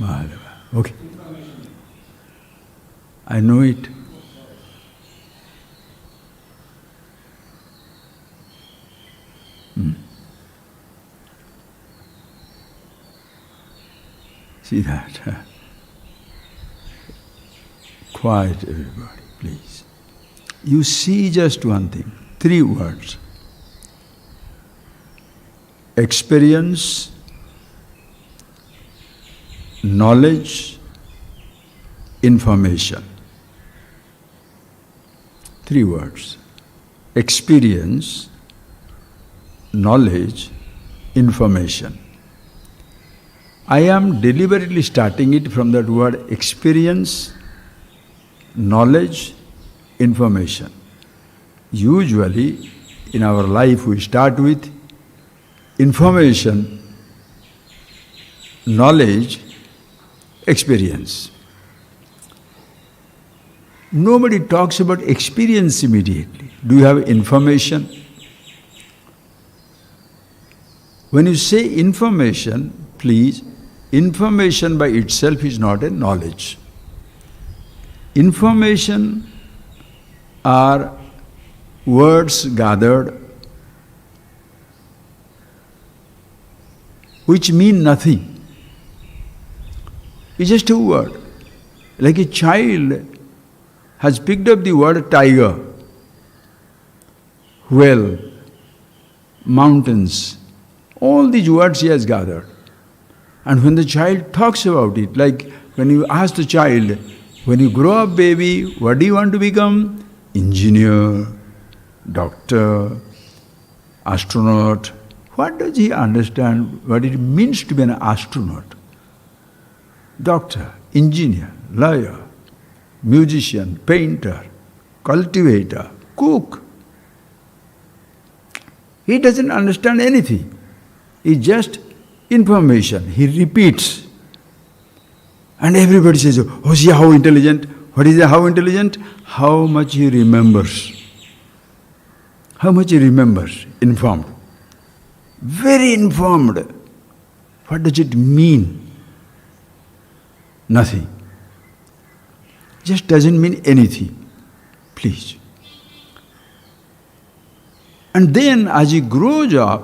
Mahadeva. Okay. I know it. See that? Quiet, everybody, please. You see just one thing, 3 words. Experience, knowledge, information. 3 words. Experience, knowledge, information. I am deliberately starting it from that word experience, knowledge, information. Usually, in our life we start with information, knowledge, experience. Nobody talks about experience immediately. Do you have information? When you say information, please, information by itself is not a knowledge. Information are words gathered which mean nothing. It's just a word. Like a child has picked up the word tiger, well, mountains, all these words he has gathered. And when the child talks about it, like when you ask the child, when you grow up, baby, what do you want to become? Engineer, doctor, astronaut. What does he understand what it means to be an astronaut? Doctor, engineer, lawyer, musician, painter, cultivator, cook. He doesn't understand anything. It's just information. He repeats. And everybody says, oh, see how intelligent. What is how intelligent? How much he remembers. How much he remembers. Informed. Very informed. What does it mean? Nothing. Just doesn't mean anything. Please. And then as he grows up,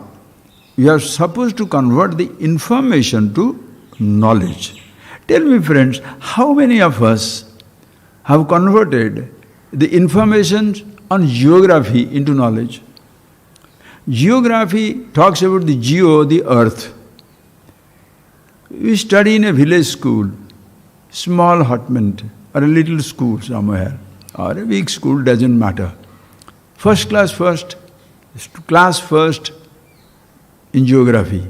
you are supposed to convert the information to knowledge. Tell me, friends, how many of us have converted the information on geography into knowledge? Geography talks about the geo, the earth. We study in a village school, small hutment, or a little school somewhere, or a big school, doesn't matter. First class first, class first in geography.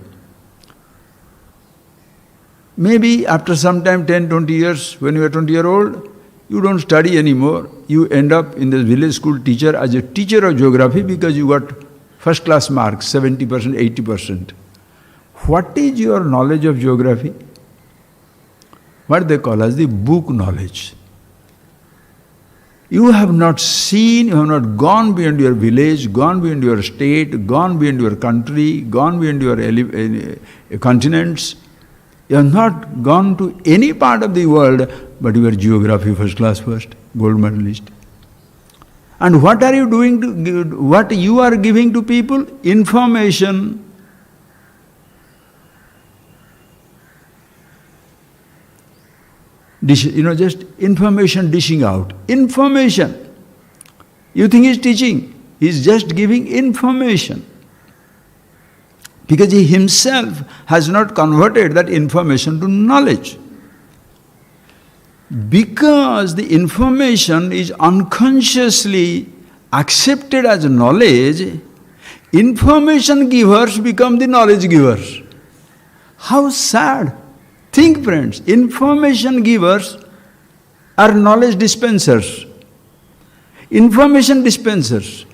Maybe after some time, 10, 20 years, when you are 20-year-old, you don't study anymore. You end up in the village school teacher as a teacher of geography because you got first class marks, 70%, 80%. What is your knowledge of geography? What they call as the book knowledge. You have not seen, you have not gone beyond your village, gone beyond your state, gone beyond your country, gone beyond your continents. You have not gone to any part of the world, but you are geography first class first, gold medalist. And what are you doing to, what you are giving to people? Information. Just information dishing out. Information. You think he's teaching. He's just giving information. Because he himself has not converted that information to knowledge. Because the information is unconsciously accepted as knowledge, information givers become the knowledge givers. How sad! Think, friends, information givers are knowledge dispensers. Information dispensers.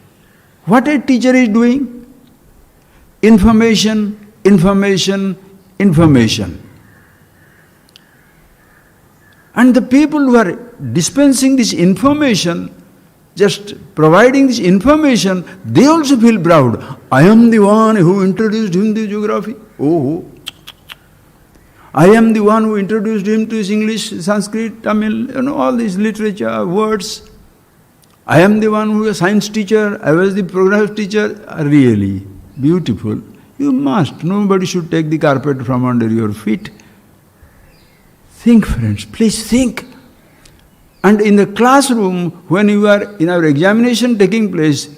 What a teacher is doing? Information, information, information. And the people who are dispensing this information, just providing this information, they also feel proud. I am the one who introduced him to geography. Oh. I am the one who introduced him to his English, Sanskrit, Tamil, all these literature, words. I am the one who was a science teacher, I was the program teacher. Really beautiful. You must. Nobody should take the carpet from under your feet. Think, friends, please think. And in the classroom, when you are in our examination taking place,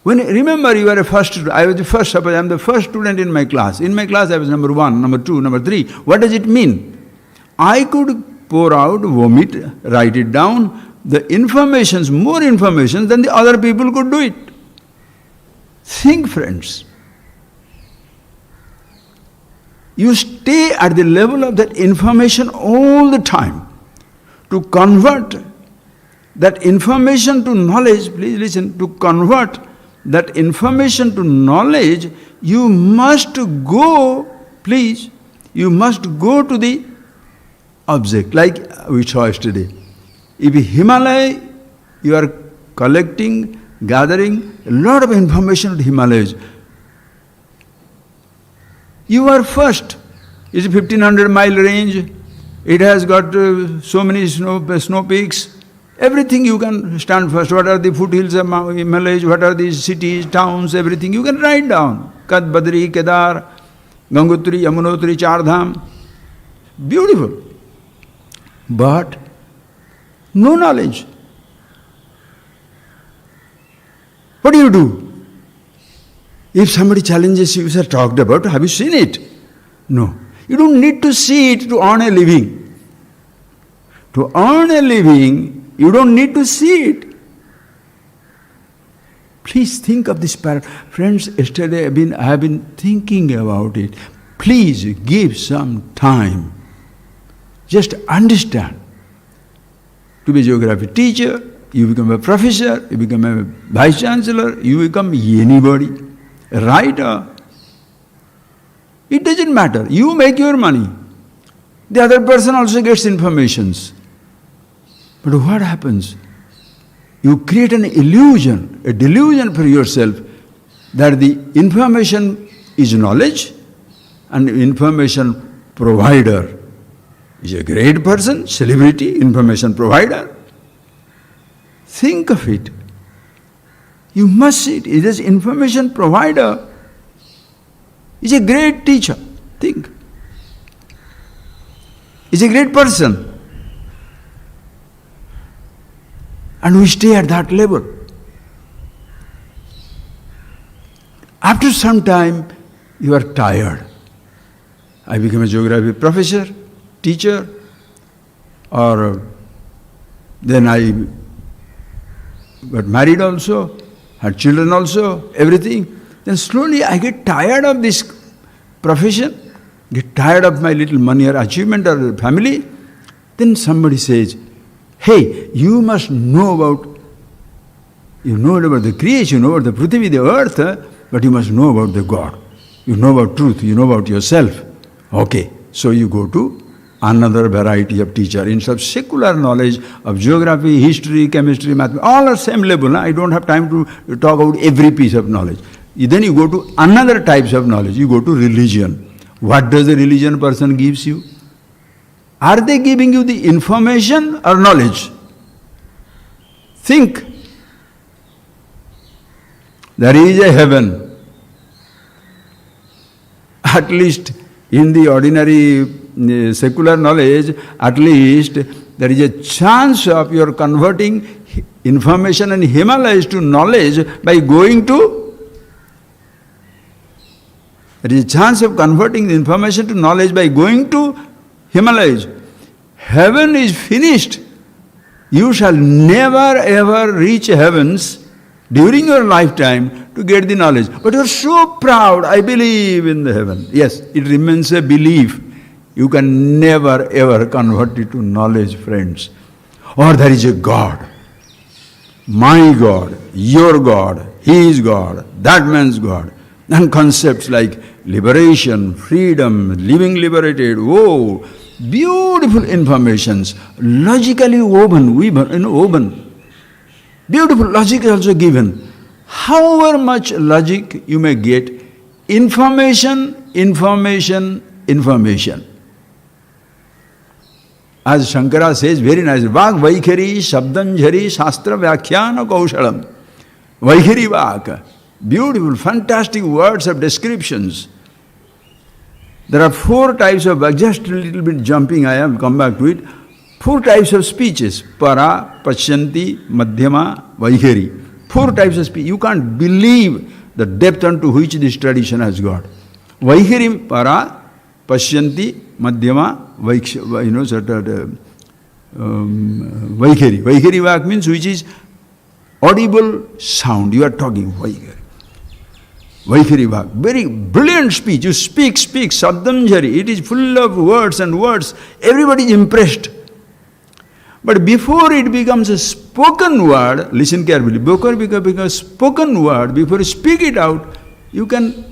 remember you are a first student. I was the first, suppose I am the first student in my class. In my class I was number 1, number 2, number 3. What does it mean? I could pour out, vomit, write it down, the informations, more information than the other people could do it. Think, friends. You stay at the level of that information all the time. To convert that information to knowledge, please listen, to convert that information to knowledge, you must go, please, you must go to the object, like we saw yesterday. If Himalaya, you are collecting, gathering a lot of information at Himalayas. You are first. It's a 1500-mile range. It has got so many snow peaks. Everything you can stand first. What are the foothills of Himalayas? What are these cities, towns, everything you can write down. Kad, Badri, Kedar, Gangotri, Yamunotri, Chardham. Beautiful. But no knowledge. What do you do? If somebody challenges you, sir, talked about, have you seen it? No. You don't need to see it to earn a living. To earn a living, you don't need to see it. Please think of this paradox. Friends, yesterday I have been thinking about it. Please give some time. Just understand. To be a geography teacher, you become a professor, you become a vice chancellor, you become anybody, a writer. It doesn't matter. You make your money. The other person also gets informations. But what happens? You create an illusion, a delusion for yourself that the information is knowledge and information provider is a great person, celebrity, information provider. Think of it. You must see it. It is information provider. Is a great teacher. Think. Is a great person. And we stay at that level. After some time, you are tired. I became a geography professor, teacher, or then I got married also, had children also, everything. Then slowly I get tired of this profession, get tired of my little money or achievement or family. Then somebody says, hey, you must know about the creation, you know about the Prithvi, the earth, but you must know about the God. You know about truth, you know about yourself. Okay, so you go to another variety of teacher. Instead of secular knowledge of geography, history, chemistry, mathematics, all are same level. I don't have time to talk about every piece of knowledge. Then you go to another types of knowledge. You go to religion. What does the religion person gives you? Are they giving you the information or knowledge? Think. There is a heaven. At least in the ordinary secular knowledge, at least there is a chance of your converting information in Himalayas to knowledge by going to. There is a chance of converting the information to knowledge by going to Himalayas. Heaven is finished. You shall never ever reach heavens during your lifetime to get the knowledge. But you are so proud, I believe in the heaven. Yes, it remains a belief. You can never ever convert it to knowledge, friends. Or there is a God. My God, your God, his God, that man's God. And concepts like liberation, freedom, living liberated, beautiful informations, logically woven. Beautiful logic is also given. However much logic you may get, information. As Shankara says, very nice, Vak Vaikhari Shabdanjhari Shastra Vyakhyana Kaushalam. Vaikhari Vak. Beautiful, fantastic words of descriptions. There are 4 types of, just a little bit jumping, I have come back to it. 4 types of speeches. Para, Pashyanti, Madhyama, Vaikhari. 4 types of speech. You can't believe the depth unto which this tradition has got. Vaikhari, Para, Pashyanti, Madhyama, Vaikhari. Vaikhari Vak means which is audible sound. You are talking Vaikhari. Vaikhari Vak. Very brilliant speech. You speak, Sabdamjari. It is full of words and words. Everybody is impressed. But before it becomes a spoken word, listen carefully, before it becomes a spoken word, before you speak it out, you can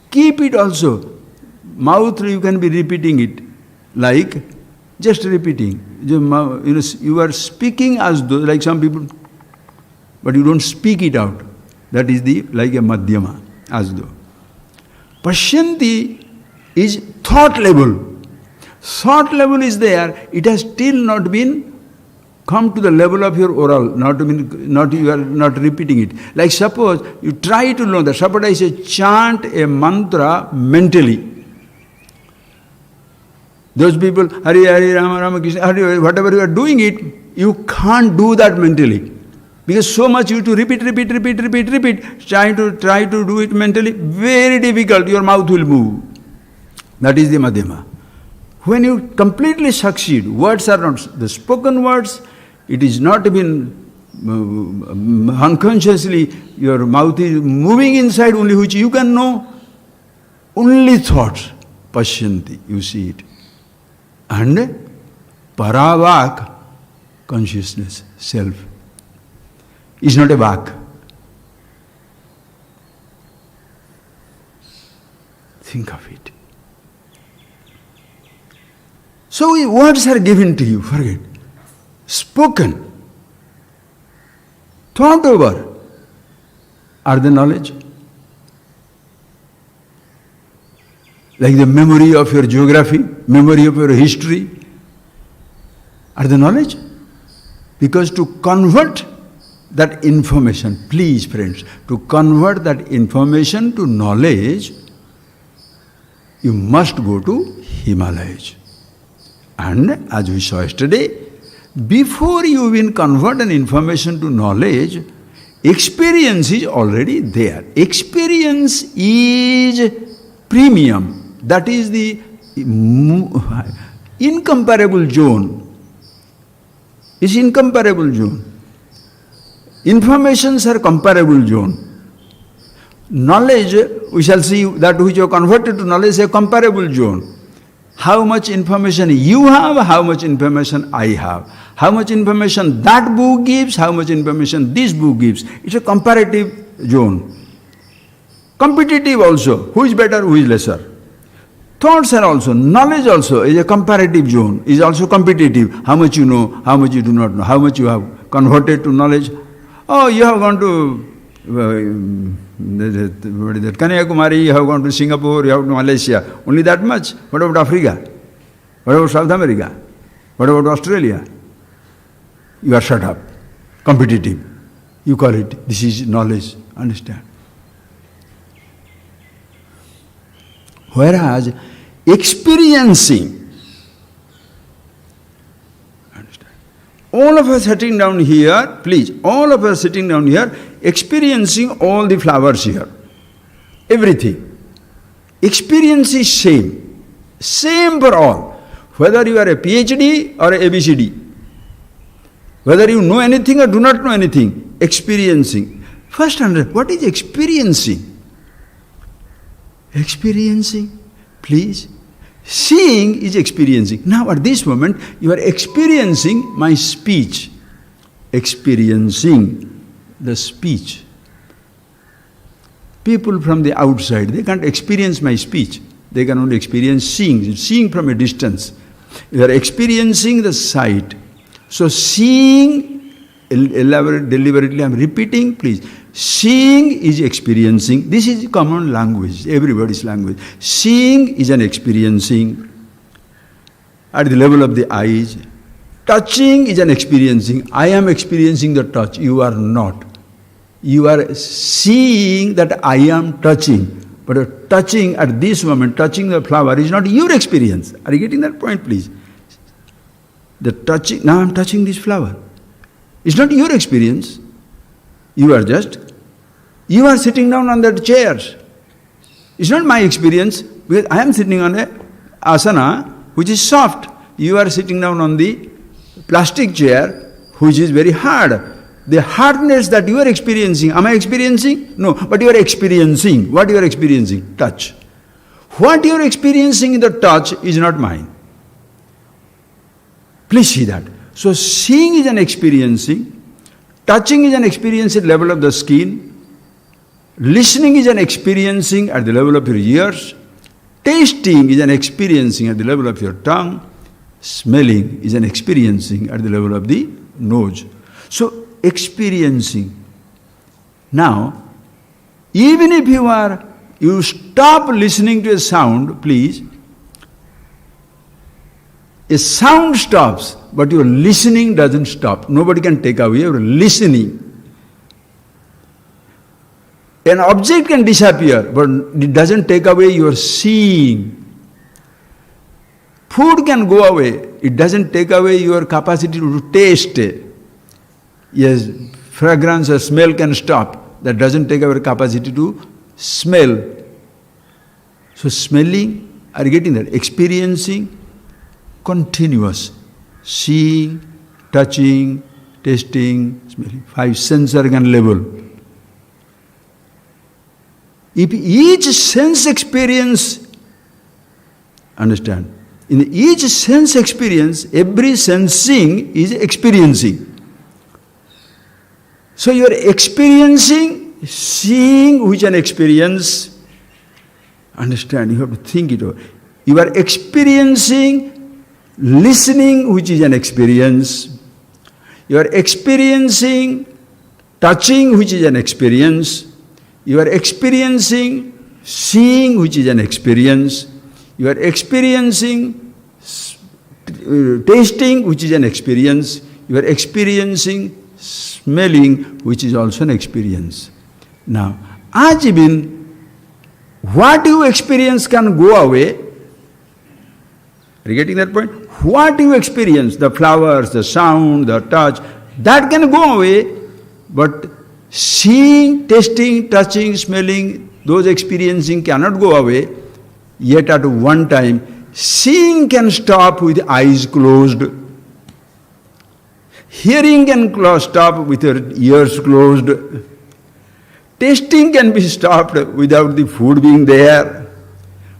keep it also. Mouth, you can be repeating it, like just repeating. You are speaking as though, like some people, but you don't speak it out. That is like a madhyama, as though. Pashyanti is thought level. Thought level is there, it has still not been come to the level of your oral, you are not repeating it. Like suppose you try to learn that, suppose I say chant a mantra mentally. Those people, Hari Hari Rama Rama Krishna, Hari, whatever you are doing it, you can't do that mentally. Because so much you have to repeat, try to do it mentally, very difficult, your mouth will move. That is the madhyama. When you completely succeed, words are not the spoken words, it is not even unconsciously, your mouth is moving inside only, which you can know, only thoughts, Pashyanti, you see it. And Paravak, consciousness, self, is not a vak. Think of it. So words are given to you, forget. Spoken, thought over, are the knowledge. Like the memory of your geography, memory of your history, are the knowledge. Because to convert that information, please friends, to convert that information to knowledge, you must go to Himalayas. And as we saw yesterday, before you even convert an information to knowledge, experience is already there. Experience is premium. That is the incomparable zone. It's incomparable zone. Informations are comparable zone. Knowledge, we shall see that which you have converted to knowledge is a comparable zone. How much information you have, how much information I have. How much information that book gives, how much information this book gives. It's a comparative zone. Competitive also. Who is better, who is lesser. Thoughts are also, knowledge also is a comparative zone, is also competitive. How much you know, how much you do not know, how much you have converted to knowledge. Oh, you have gone to Kanyakumari, you have gone to Singapore, you have gone to Malaysia. Only that much. What about Africa? What about South America? What about Australia? You are shut up. Competitive. You call it, this is knowledge. Understand? Whereas experiencing, understand? All of us sitting down here, please, all of us sitting down here, experiencing all the flowers here. Everything. Experience is same. Same for all. Whether you are a PhD or a ABCD. Whether you know anything or do not know anything. Experiencing. First understand, what is experiencing? Experiencing, please. Seeing is experiencing. Now at this moment, you are experiencing my speech. Experiencing the speech. People from the outside, they can't experience my speech. They can only experience seeing. Seeing from a distance. You are experiencing the sight. So seeing, deliberately I am repeating, please. Seeing is experiencing. This is common language, everybody's language. Seeing is an experiencing at the level of the eyes, touching is an experiencing. I am experiencing the touch. You are not. You are seeing that I am touching. But touching at this moment, touching the flower is not your experience. Are you getting that point, please? The touching, now I am touching this flower. It's not your experience. You are sitting down on that chair. It's not my experience, because I am sitting on a asana which is soft. You are sitting down on the plastic chair which is very hard. The hardness that you are experiencing, am I experiencing? No, but you are experiencing. What you are experiencing? Touch. What you are experiencing in the touch is not mine. Please see that. So seeing is an experiencing, touching is an experience at the level of the skin, listening is an experiencing at the level of your ears, tasting is an experiencing at the level of your tongue, smelling is an experiencing at the level of the nose. So experiencing. Now, even if you stop listening to a sound, please, a sound stops, but your listening doesn't stop. Nobody can take away your listening. An object can disappear, but it doesn't take away your seeing. Food can go away, it doesn't take away your capacity to taste. Yes, fragrance or smell can stop, that doesn't take away capacity to smell. So smelling, are you getting that? Experiencing, continuous. Seeing, touching, tasting, smelling. 5 sense organ level. If each sense experience, understand, in each sense experience, every sensing is experiencing. So you are experiencing, seeing, which is an experience. Understand, you have to think it over. You are experiencing, listening, which is an experience. You are experiencing, touching, which is an experience. You are experiencing, seeing, which is an experience. You are experiencing, tasting, which is an experience. You are experiencing, smelling, which is also an experience. Now, Ajibin, what you experience can go away. Are you getting that point? What you experience, the flowers, the sound, the touch, that can go away, but seeing, tasting, touching, smelling, those experiencing cannot go away. Yet at one time, seeing can stop with eyes closed. Hearing can stop with your ears closed. Tasting can be stopped without the food being there.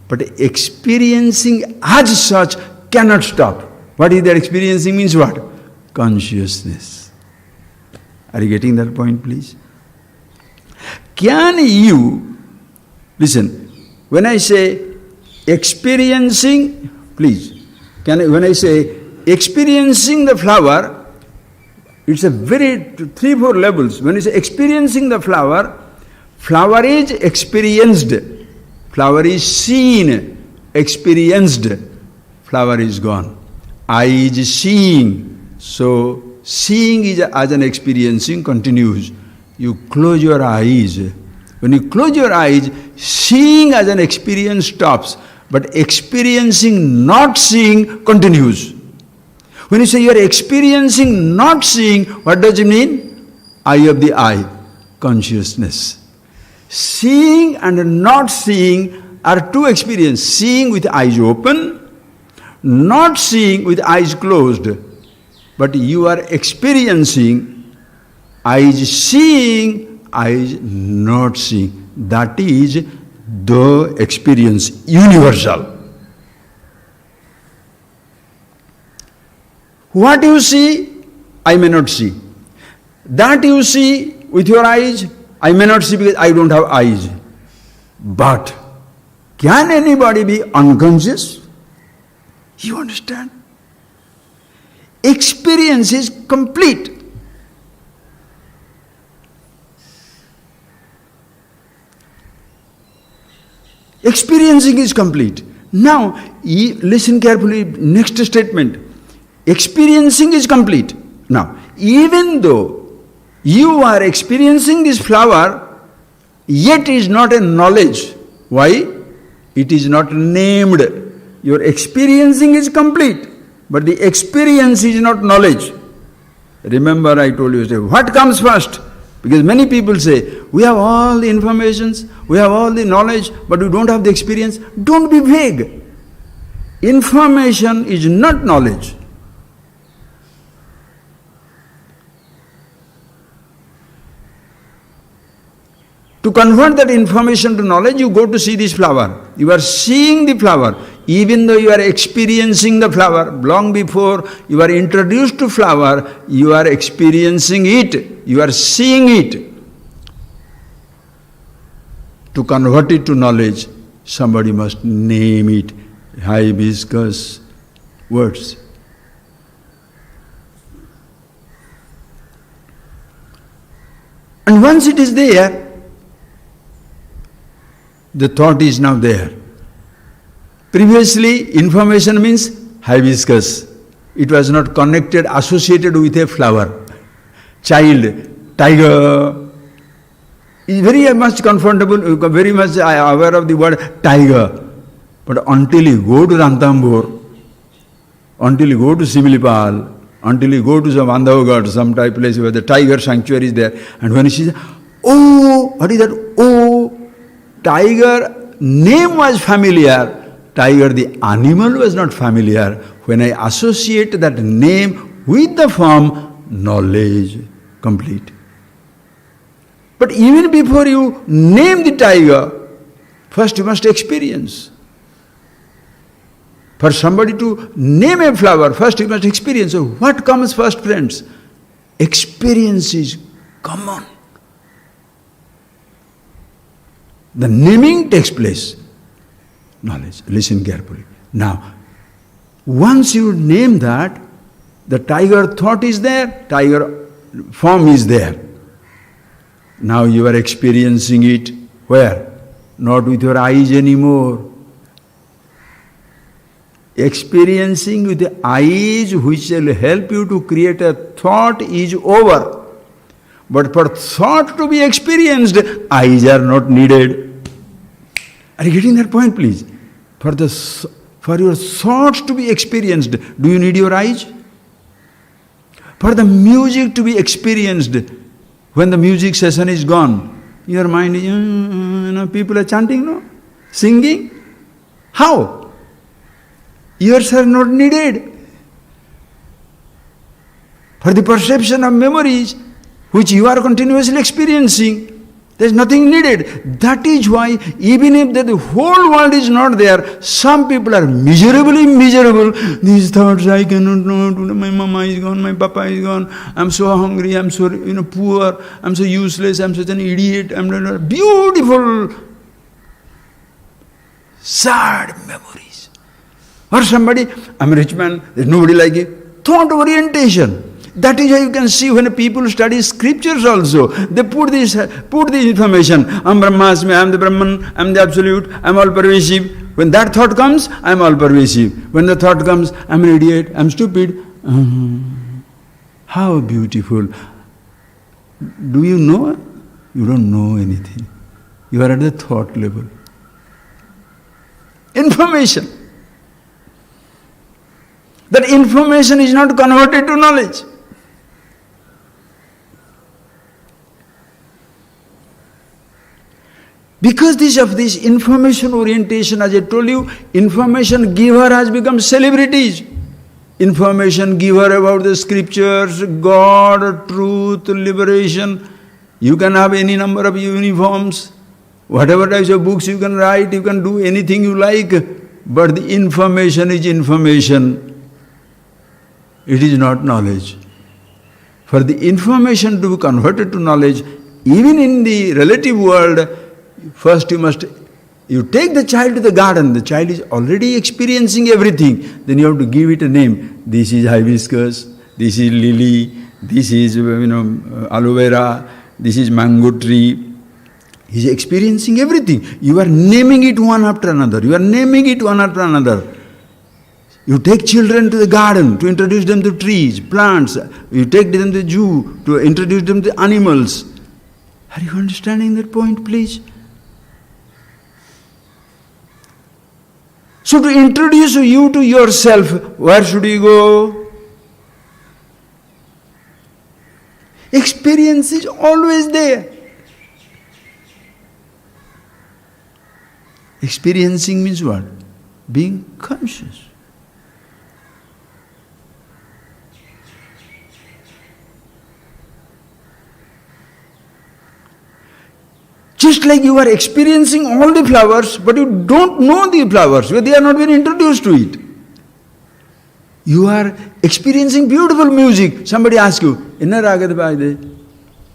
But experiencing as such cannot stop. What is that experiencing means what? Consciousness. Are you getting that point, please? Can you, listen, when I say experiencing, please, when I say experiencing the flower, it's a very 3-4 levels. When you say experiencing the flower, flower is experienced, flower is seen, experienced, flower is gone. Eye is seeing, so seeing is as an experiencing continues. You close your eyes. When you close your eyes, seeing as an experience stops, but experiencing not seeing continues. When you say you are experiencing not seeing, what does it mean? Eye of the eye, consciousness. Seeing and not seeing are two experiences. Seeing with eyes open, not seeing with eyes closed. But you are experiencing eyes seeing, eyes not seeing. That is the experience, universal. What you see, I may not see. That you see with your eyes, I may not see because I don't have eyes. But can anybody be unconscious? You understand? Experience is complete. Experiencing is complete. Now, listen carefully, next statement. experiencing is complete. Now, even though you are experiencing this flower, yet is not a knowledge. Why? It is not named. Your experiencing is complete, but the experience is not knowledge. Remember I told you, what comes first? Because many people say, we have all the informations, we have all the knowledge, but we don't have the experience. Don't be vague. Information is not knowledge. To convert that information to knowledge, you go to see this flower. You are seeing the flower. Even though you are experiencing the flower, long before you are introduced to flower, you are experiencing it. You are seeing it. To convert it to knowledge, somebody must name it. Hibiscus words. And once it is there, the thought is now there. Previously, information means hibiscus. It was not connected, associated with a flower. Child, tiger, is very much comfortable, very much aware of the word tiger. But until you go to Ranthambore, until you go to Similipal, until you go to some Andhavgarh, some type place where the tiger sanctuary is there, and when she says, oh, what is that? Oh, tiger name was familiar, tiger the animal was not familiar. When I associate that name with the form, knowledge complete. But even before you name the tiger, first you must experience. For somebody to name a flower, first you must experience. So what comes first, friends? Experience is common. The naming takes place. Knowledge. Listen carefully. Now, once you name that, the tiger thought is there, tiger form is there. Now you are experiencing it. Where? Not with your eyes anymore. Experiencing with the eyes which will help you to create a thought is over. But for thought to be experienced, eyes are not needed. Are you getting that point, please? For your thoughts to be experienced, do you need your eyes? For the music to be experienced, when the music session is gone, your mind is, people are chanting, no? Singing? How? Ears are not needed. For the perception of memories, which you are continuously experiencing, there is nothing needed. That is why, even if the whole world is not there, some people are miserably miserable. These thoughts, I cannot know, my mama is gone, my papa is gone, I'm so hungry, I'm so poor, I'm so useless, I'm such an idiot, I'm not beautiful, sad memories. Or somebody, I'm a rich man, there's nobody like it. Thought orientation. That is why you can see when people study scriptures also, they put this information. I'm Brahmasmi, I'm the Brahman, I'm the Absolute, I'm all pervasive. When that thought comes, I'm all pervasive. When the thought comes, I'm an idiot, I'm stupid. How beautiful. Do you know? You don't know anything. You are at the thought level. Information. That information is not converted to knowledge. Because of this information orientation, as I told you, information giver has become celebrities. Information giver about the scriptures, God, truth, liberation. You can have any number of uniforms, whatever types of books you can write, you can do anything you like, but the information is information. It is not knowledge. For the information to be converted to knowledge, even in the relative world, first you take the child to the garden, the child is already experiencing everything, then you have to give it a name. This is hibiscus, this is lily, this is aloe vera, this is mango tree. He is experiencing everything. You are naming it one after another. You are naming it one after another. You take children to the garden to introduce them to trees, plants. You take them to the zoo to introduce them to animals. Are you understanding that point, please? So to introduce you to yourself, where should you go? Experience is always there. Experiencing means what? Being conscious. Just like you are experiencing all the flowers, but you don't know the flowers, they are not been introduced to it. You are experiencing beautiful music. Somebody asks you, Inna raga de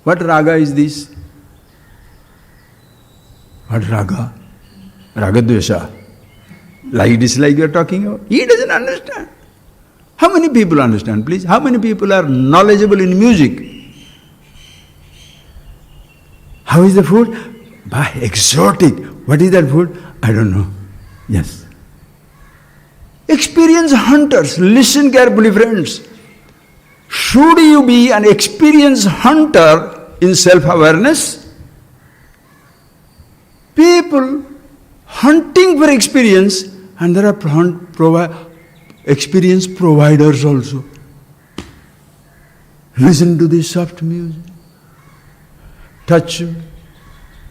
what raga is this? What raga? Raga dvesha. Like dislike you are talking about. He doesn't understand. How many people understand, please? How many people are knowledgeable in music? How is the food? Bah, exotic. What is that food? I don't know. Yes. Experience hunters. Listen carefully, friends. Should you be an experienced hunter in self-awareness? People hunting for experience, and there are experience providers also. Listen to this soft music. Touch me.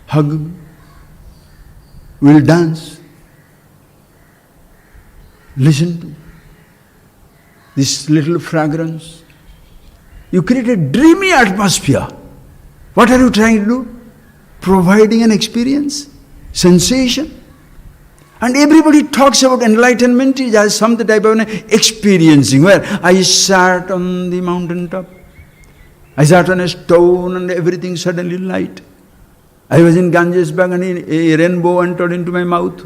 Hug me. We'll dance. Listen to this little fragrance. You create a dreamy atmosphere. What are you trying to do? Providing an experience, sensation. And everybody talks about enlightenment as some type of experiencing, where I sat on the mountain top. I sat on a stone and everything suddenly light. I was in Ganges Bag and a rainbow entered into my mouth.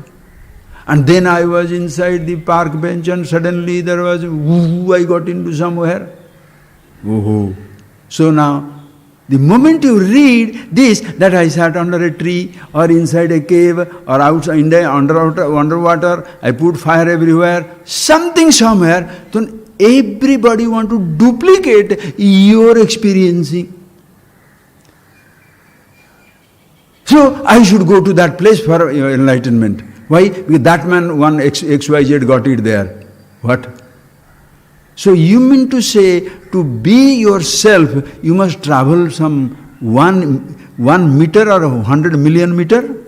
And then I was inside the park bench and suddenly there was, woo, I got into somewhere. Woohoo. So now, the moment you read this, that I sat under a tree or inside a cave or outside underwater, I put fire everywhere, something somewhere, then everybody want to duplicate your experiencing. So I should go to that place for enlightenment. Why? Because that man, one XYZ got it there. What? So you mean to say, to be yourself, you must travel some 1 meter or 100 million meter?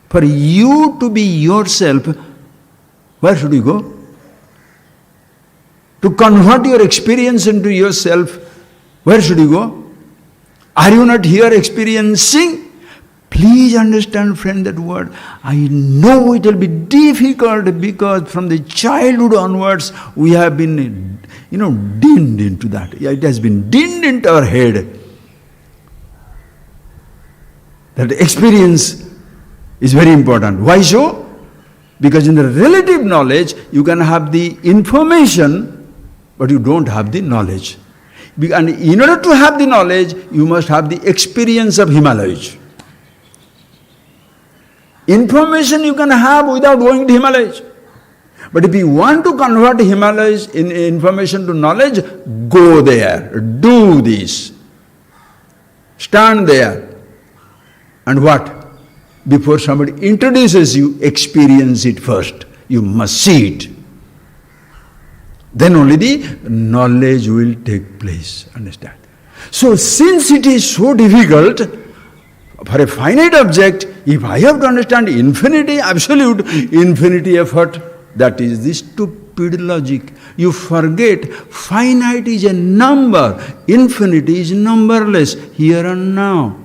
For you to be yourself, where should you go? To convert your experience into yourself, where should you go? Are you not here experiencing? Please understand, friend, that word. I know it will be difficult because from the childhood onwards we have been, dinned into that. It has been dinned into our head. That experience is very important. Why so? Because in the relative knowledge you can have the information, but you don't have the knowledge. And in order to have the knowledge, you must have the experience of Himalayas. Information you can have without going to Himalayas. But if you want to convert Himalayas in information to knowledge, go there, do this. Stand there. And what? Before somebody introduces you, experience it first. You must see it. Then only the knowledge will take place. Understand? So since it is so difficult, for a finite object, if I have to understand infinity, absolute infinity effort, that is the stupid logic. You forget finite is a number, infinity is numberless, here and now.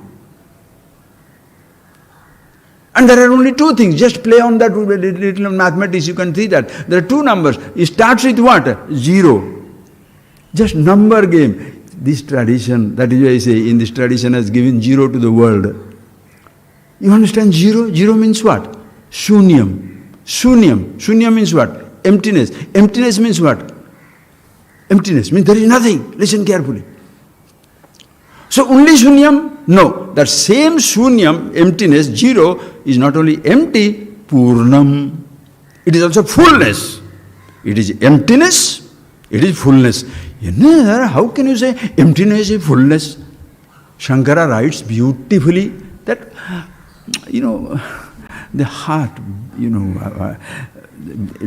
And there are only two things, just play on that little mathematics, you can see that. There are two numbers. It starts with what? 0. Just number game. This tradition, that is why I say, in this tradition has given 0 to the world. You understand 0? 0 means what? Shunyam. Shunyam. Shunyam means what? Emptiness. Emptiness means what? Emptiness means there is nothing. Listen carefully. So only shunyam? No. That same shunyam, emptiness, 0, is not only empty, purnam. It is also fullness. It is emptiness, it is fullness. How can you say emptiness is fullness? Shankara writes beautifully that, the heart,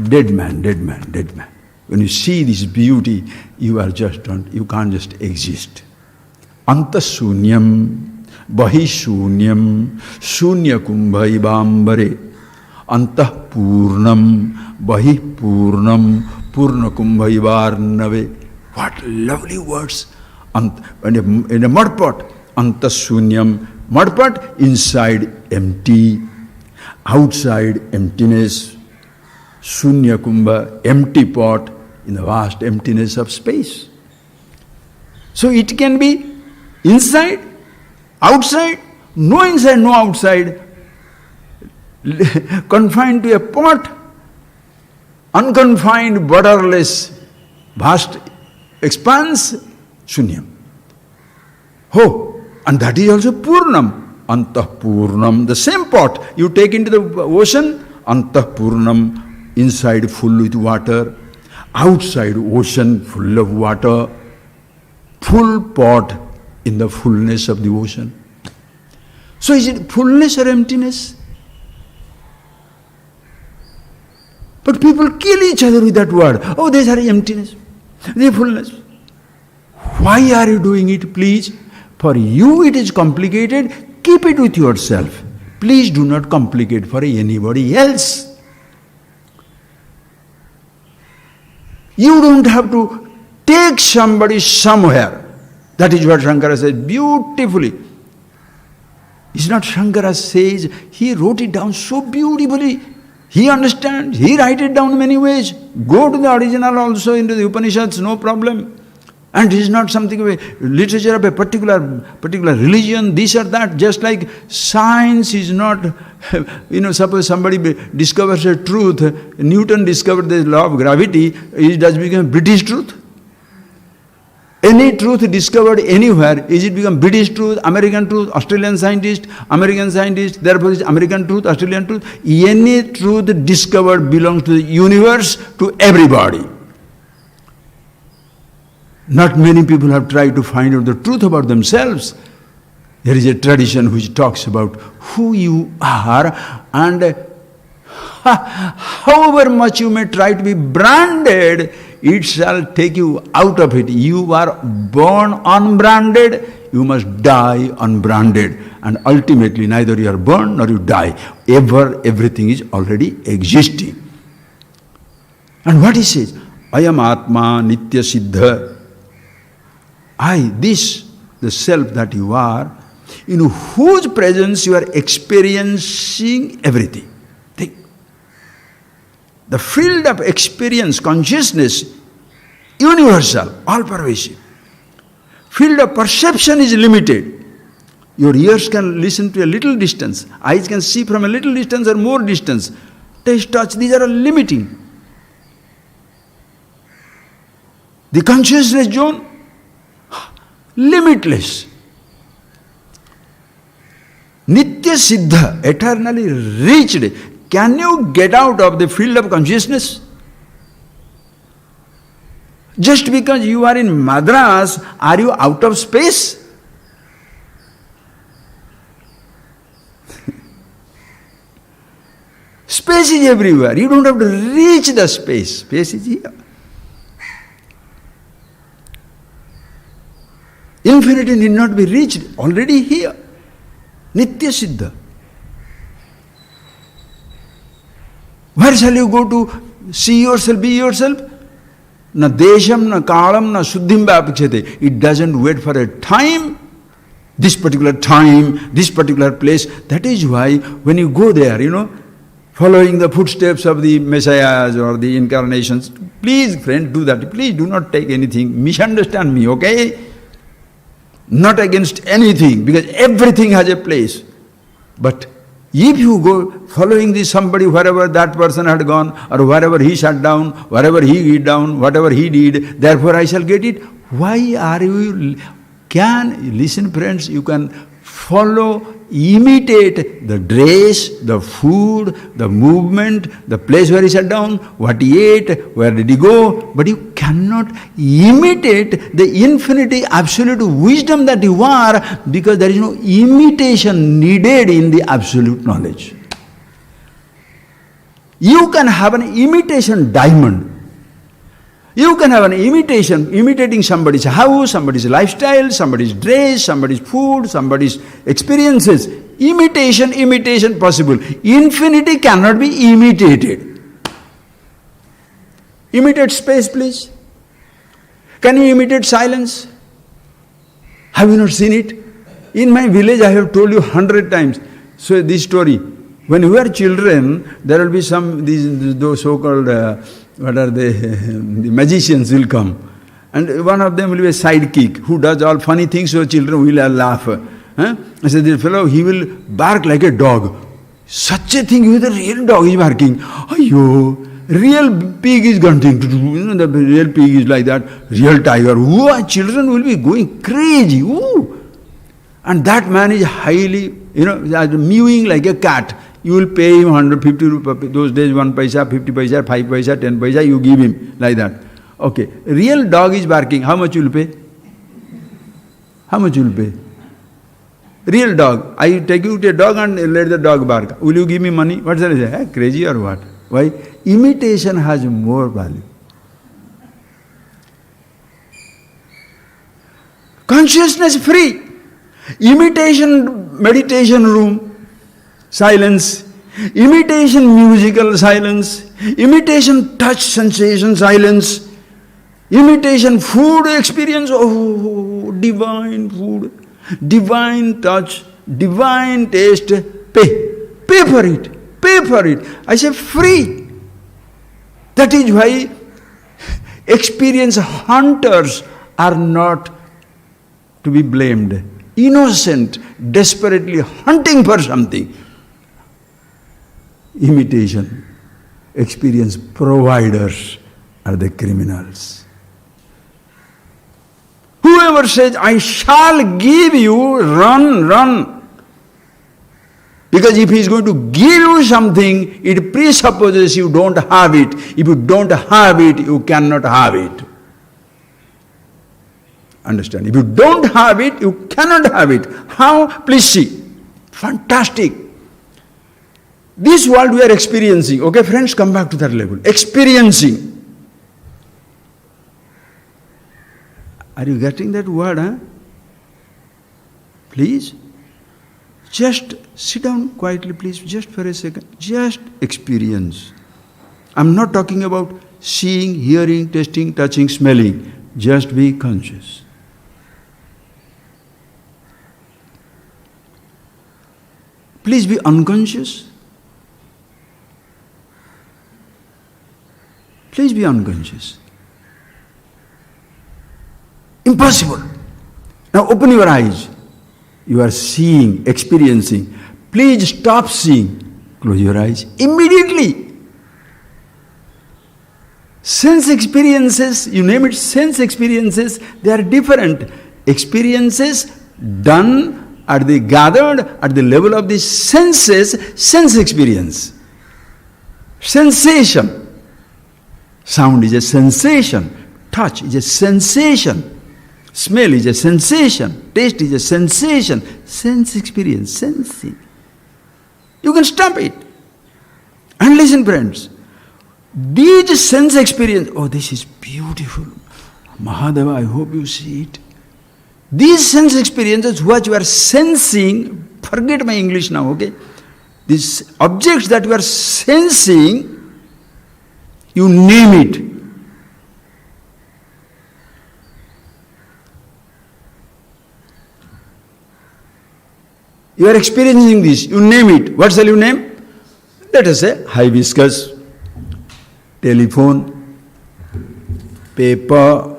dead man. When you see this beauty, you can't just exist. Antasunyam, Bahisunyam, Sunya Kumbha Ibambare, Antah Purnam, Bahi Purnam, Purna Kumbha Ivarnave. What lovely words! In a mud pot, Antasunyam, mud pot, inside empty, outside emptiness. Sunya Kumbha, empty pot, in the vast emptiness of space. So it can be inside, outside, no inside, no outside, confined to a pot, unconfined, borderless, vast expanse, Shunyam. And that is also Purnam, Antah Purnam, the same pot you take into the ocean, Antah Purnam, inside full with water, outside ocean full of water, full pot in the fullness of the ocean. So is it fullness or emptiness? But people kill each other with that word. Oh, these are emptiness, they are fullness. Why are you doing it, please? For you it is complicated, keep it with yourself. Please do not complicate for anybody else. You don't have to take somebody somewhere. That is what Shankara says beautifully. It's not Shankara says, he wrote it down so beautifully. He understands, he writes it down many ways. Go to the original also into the Upanishads, no problem. And it is not something of a literature of a particular religion, this or that. Just like science is not, suppose somebody discovers a truth, Newton discovered the law of gravity, it does become British truth. Any truth discovered anywhere, is it become British truth, American truth, Australian scientist, therefore it's American truth, Australian truth. Any truth discovered belongs to the universe, to everybody. Not many people have tried to find out the truth about themselves. There is a tradition which talks about who you are, and however much you may try to be branded, it shall take you out of it. You are born unbranded, you must die unbranded. And ultimately neither you are born nor you die. Everything is already existing. And what he says? I am Atma Nitya Siddha. This, the self that you are, in whose presence you are experiencing everything. Think. The field of experience, consciousness, universal, all-pervasive. Field of perception is limited. Your ears can listen to a little distance, eyes can see from a little distance or more distance. Taste, touch, these are all limiting. The consciousness zone, limitless. Nitya Siddha, eternally reached. Can you get out of the field of consciousness? Just because you are in Madras, are you out of space? Space is everywhere. You don't have to reach the space. Space is here. Infinity need not be reached, already here. Nitya Siddha. Where shall you go to see yourself, be yourself? Na desham, na kalam, na suddhim apakshate. It doesn't wait for a time, this particular place. That is why when you go there, following the footsteps of the messiahs or the incarnations, please, friend, do that. Please do not take anything, misunderstand me, okay? Not against anything, because everything has a place. But if you go following this somebody, wherever that person had gone, or wherever he sat down, wherever he got down, whatever he did, therefore I shall get it. Why are you... Listen friends, you can follow, imitate the dress, the food, the movement, the place where he sat down, what he ate, where did he go, but you cannot imitate the infinity, absolute wisdom that you are, because there is no imitation needed in the absolute knowledge. You can have an imitation diamond. You can have an imitation, imitating somebody's house, somebody's lifestyle, somebody's dress, somebody's food, somebody's experiences. Imitation possible. Infinity cannot be imitated. Imitate space, please. Can you imitate silence? Have you not seen it? In my village, I have told you 100 times. So this story. When we were children, there will be those so-called, the magicians will come. And one of them will be a sidekick who does all funny things so children will laugh. I said, this fellow, he will bark like a dog. Such a thing, the real dog is barking. Ayyo, real pig is grunting. The real pig is like that. Real tiger. Ooh, children will be going crazy. Ooh. And that man is highly, mewing like a cat. You will pay him 150 rupees, those days 1 paisa, 50 paisa, 5 paisa, 10 paisa, you give him like that. Okay, real dog is barking, how much you will pay? How much you will pay? Real dog, I take you to a dog and let the dog bark. Will you give me money? What's that? Crazy or what? Why? Imitation has more value. Consciousness free. Imitation meditation room. Silence, imitation musical silence, imitation touch sensation silence, imitation food experience, oh, divine food, divine touch, divine taste, pay for it, I say free. That is why experience hunters are not to be blamed, innocent, desperately hunting for something. Imitation, experience providers are the criminals. Whoever says, I shall give you, run. Because if he is going to give you something, it presupposes you don't have it. If you don't have it, you cannot have it. Understand? If you don't have it, you cannot have it. How? Please see. Fantastic. This world we are experiencing. Okay, friends, come back to that level. Experiencing. Are you getting that word, huh? Please. Just sit down quietly, please, just for a second. Just experience. I'm not talking about seeing, hearing, tasting, touching, smelling. Just be conscious. Please be unconscious. Please be unconscious. Impossible. Now open your eyes. You are seeing, experiencing. Please stop seeing. Close your eyes immediately. Sense experiences, you name it, sense experiences, they are different. Experiences done gathered at the level of the senses, sense experience. Sensation. Sound is a sensation. Touch is a sensation. Smell is a sensation. Taste is a sensation. Sense experience, sensing. You can stop it. And listen, friends. These sense experience, oh, this is beautiful. Mahadeva, I hope you see it. These sense experiences, what you are sensing, forget my English now, okay? These objects that you are sensing, you name it. You are experiencing this, you name it. What shall you name? Let us say hibiscus, telephone, paper,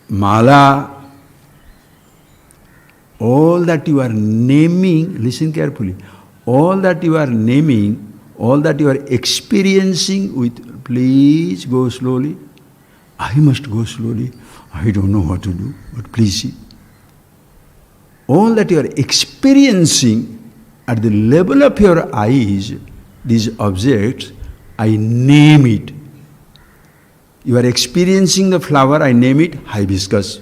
mala, all that you are naming, listen carefully, all that you are naming, all that you are experiencing with, please go slowly. I must go slowly. I don't know what to do, but please see. all that you are experiencing at the level of your eyes, these objects, I name it. You are experiencing the flower, I name it hibiscus.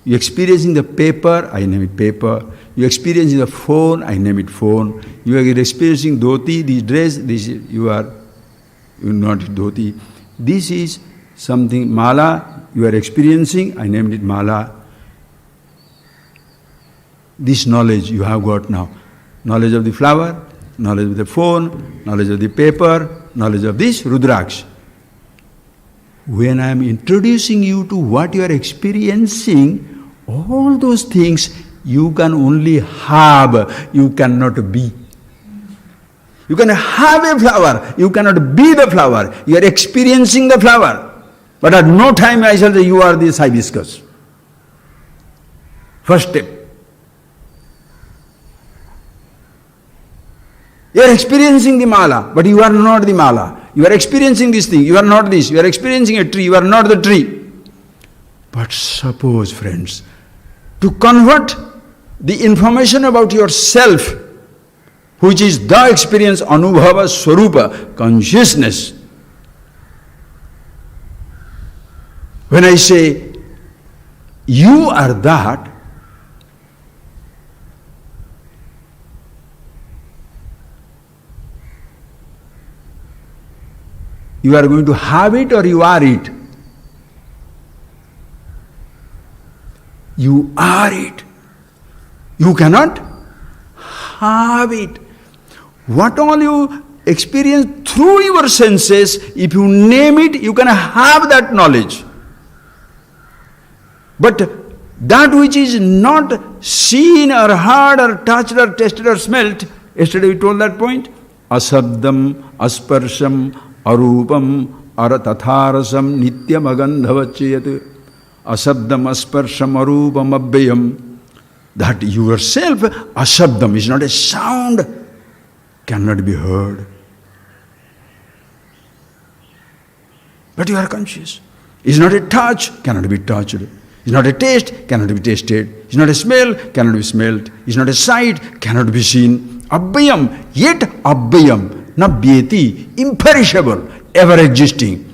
You are experiencing the paper, I name it paper. You are experiencing the phone, I name it phone. You are experiencing dhoti, this dress, this is, you are not dhoti. This is something, mala, you are experiencing, I named it mala. This knowledge you have got now. Knowledge of the flower, knowledge of the phone, knowledge of the paper, knowledge of this Rudraksh. When I am introducing you to what you are experiencing, all those things you can only have, you cannot be. You can have a flower, you cannot be the flower. You are experiencing the flower. But at no time I shall say you are this hibiscus. First step. You are experiencing the mala, but you are not the mala. You are experiencing this thing, you are not this. You are experiencing a tree, you are not the tree. But suppose, friends, to convert the information about yourself, which is the experience, anubhava, swarupa, consciousness. When I say, you are that, you are going to have it or you are it? You are it. You cannot have it. What all you experience through your senses, if you name it, you can have that knowledge. But that which is not seen or heard or touched or tasted or smelt, yesterday we told that point, asabdam, asparsham, arupam, aratatharasam, nityam agandhavachayat, asabdam, asparsham, arupam, abhyam. That yourself, asabdam, is not a sound, cannot be heard. But you are conscious. Is not a touch, cannot be touched. Is not a taste, cannot be tasted. Is not a smell, cannot be smelt. Is not a sight, cannot be seen. Abhyam, yet abhyam, na byeti, imperishable, ever existing.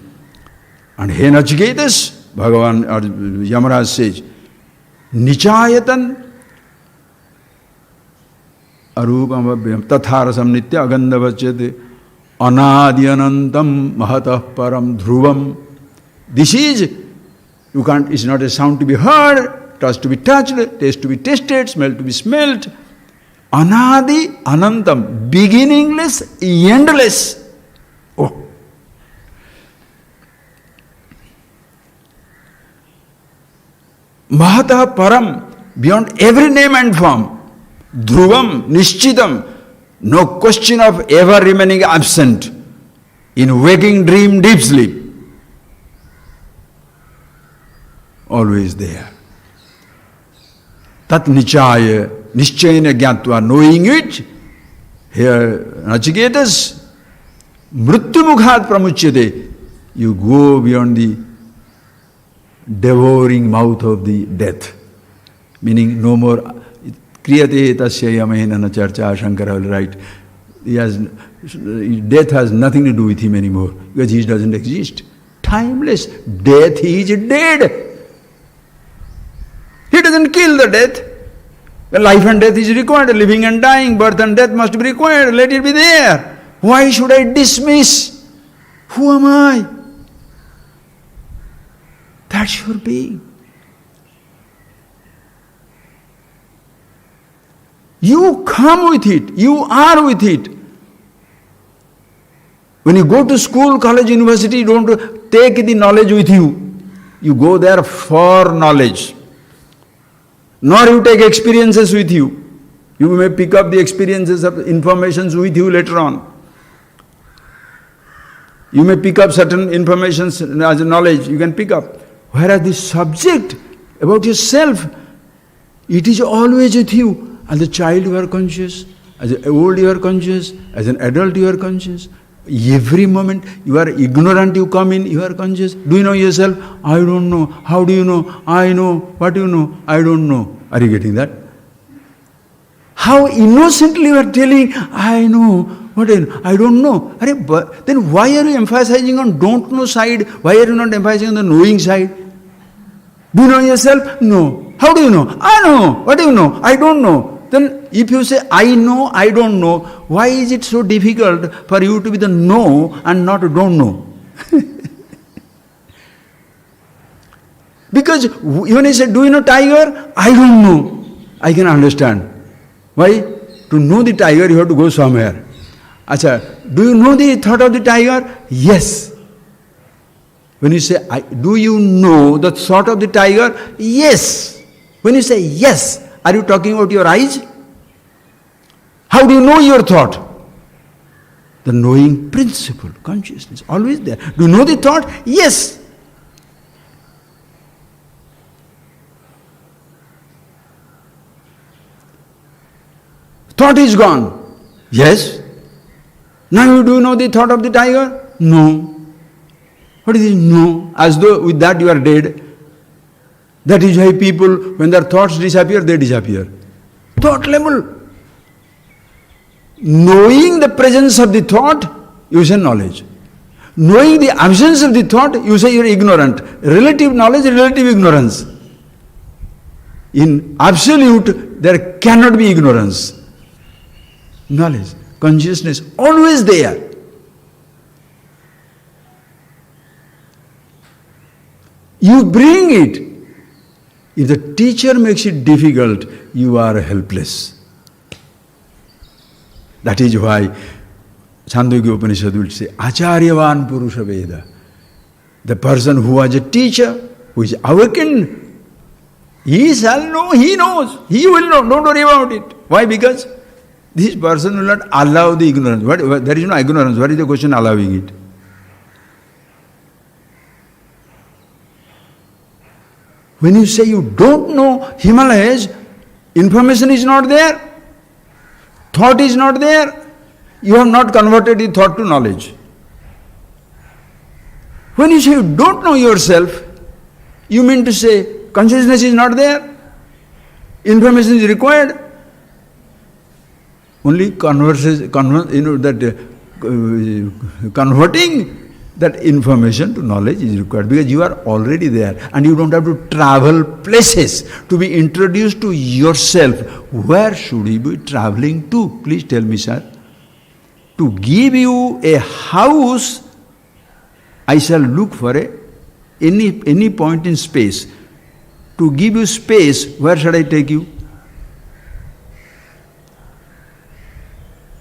And he Nachiketas, Bhagavan or Yamaraj says, Nichayatan arupam abhyam tatharasam nitya agandhavachyate anadi anantam mahatah param dhruvam. This is, you can't, it's not a sound to be heard, touch to be touched, taste to be tasted, smell to be smelt. Anadi anantam, beginningless, endless. Oh. Mahatah param, beyond every name and form. Dhruvam, nishchitam, no question of ever remaining absent in waking dream, deep sleep. Always there. Tat nichaya, nischayana gyatva, knowing it, here Nachiketas, mrityumukhat pramuchyate, you go beyond the devouring mouth of the death. Meaning no more, kriyate tasya yamena na charcha, Shankara will write. Death has nothing to do with him anymore, because he doesn't exist. Timeless. Death, he is dead. He doesn't kill the death. Life and death is required, living and dying, birth and death must be required, let it be there. Why should I dismiss? Who am I? That's your being. You come with it, you are with it. When you go to school, college, university, you don't take the knowledge with you. You go there for knowledge. Nor you take experiences with you. You may pick up the experiences of informations with you later on. You may pick up certain informations as a knowledge, you can pick up. Whereas the subject about yourself, it is always with you. As a child you are conscious, as an old you are conscious, as an adult you are conscious. Every moment you are ignorant, you come in, you are conscious. Do you know yourself? I don't know. How do you know? I know. What do you know? I don't know. Are you getting that? How innocently you are telling, I know, what I don't know. But then why are you emphasizing on don't know side? Why are you not emphasizing on the knowing side? Do you know yourself? No. How do you know? I know. What do you know? I don't know. Then if you say, I know, I don't know, why is it so difficult for you to be the know and not don't know? Because when I say, do you know tiger? I don't know. I can understand. Why? To know the tiger, you have to go somewhere. Acha, do you know the thought of the tiger? Yes. When you say, do you know the thought of the tiger? Yes. When you say yes, are you talking about your eyes? How do you know your thought? The knowing principle, consciousness, always there. Do you know the thought? Yes. Thought is gone. Yes. Now you do know the thought of the tiger? No. What is it? No. As though with that you are dead. That is why people, when their thoughts disappear, they disappear. Thought level. Knowing the presence of the thought, you say knowledge. Knowing the absence of the thought, you say you are ignorant. Relative knowledge, relative ignorance. In absolute, there cannot be ignorance. Knowledge, consciousness, always there. You bring it. If the teacher makes it difficult, you are helpless. That is why Chandogya Upanishad will say, Acharyavan Purusha Veda. The person who was a teacher, who is awakened, he shall know, he knows, he will know, don't worry about it. Why? Because this person will not allow the ignorance. There is no ignorance. What is the question allowing it? When you say you don't know Himalayas, information is not there, thought is not there, you have not converted the thought to knowledge. When you say you don't know yourself, you mean to say consciousness is not there, information is required. Only converting that information to knowledge is required, because you are already there and you don't have to travel places to be introduced to yourself. Where should you be traveling to? Please tell me, sir. To give you a house, I shall look for any point in space. To give you space, where should I take you?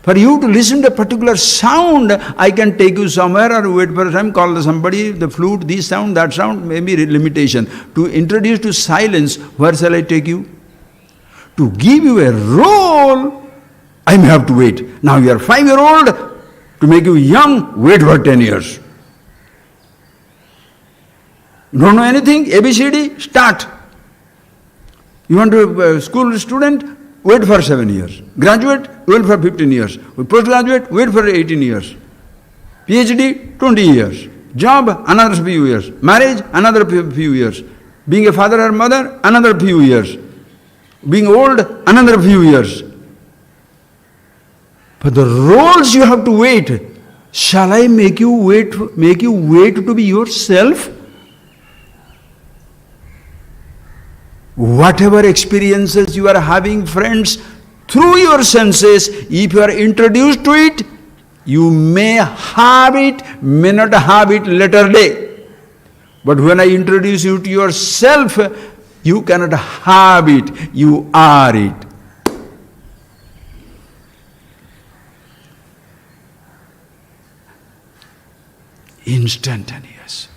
For you to listen to a particular sound, I can take you somewhere or wait for time, call somebody, the flute, this sound, that sound, maybe limitation. To introduce to silence, where shall I take you? To give you a role, I may have to wait. Now you are 5-year-old, to make you young, wait for 10 years. You don't know anything? ABCD, start. You want to be a school student? Wait for 7 years. Graduate, wait for 15 years. Postgraduate, wait for 18 years. PhD, 20 years. Job, another few years. Marriage, another few years. Being a father or mother, another few years. Being old, another few years. For the roles you have to wait. Shall I make you wait to be yourself? Whatever experiences you are having, friends, through your senses, if you are introduced to it, you may have it, may not have it later day. But when I introduce you to yourself, you cannot have it, you are it. Instantaneous.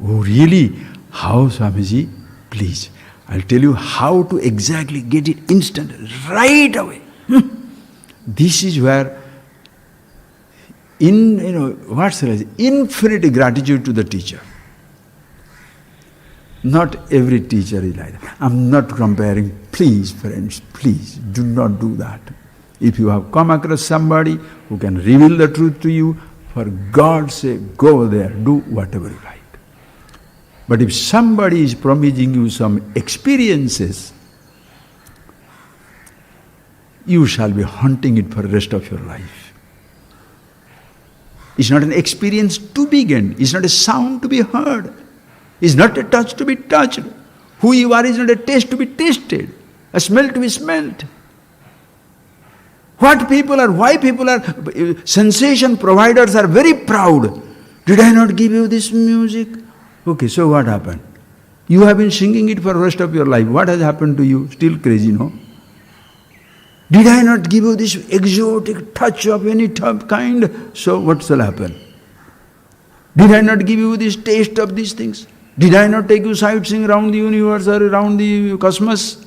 Oh really? How, Swamiji? Please. I'll tell you how to exactly get it instant, right away. This is where, infinite gratitude to the teacher. Not every teacher is like that. I'm not comparing. Please, friends, please, do not do that. If you have come across somebody who can reveal the truth to you, for God's sake, go there, do whatever you like. But if somebody is promising you some experiences, you shall be haunting it for the rest of your life. It's not an experience to be gained. It's not a sound to be heard. It's not a touch to be touched. Who you are is not a taste to be tasted. A smell to be smelt. What people are, why people are, sensation providers are very proud. Did I not give you this music? Okay, so what happened? You have been singing it for the rest of your life. What has happened to you? Still crazy, no? Did I not give you this exotic touch of any kind? So what shall happen? Did I not give you this taste of these things? Did I not take you sightseeing around the universe or around the cosmos?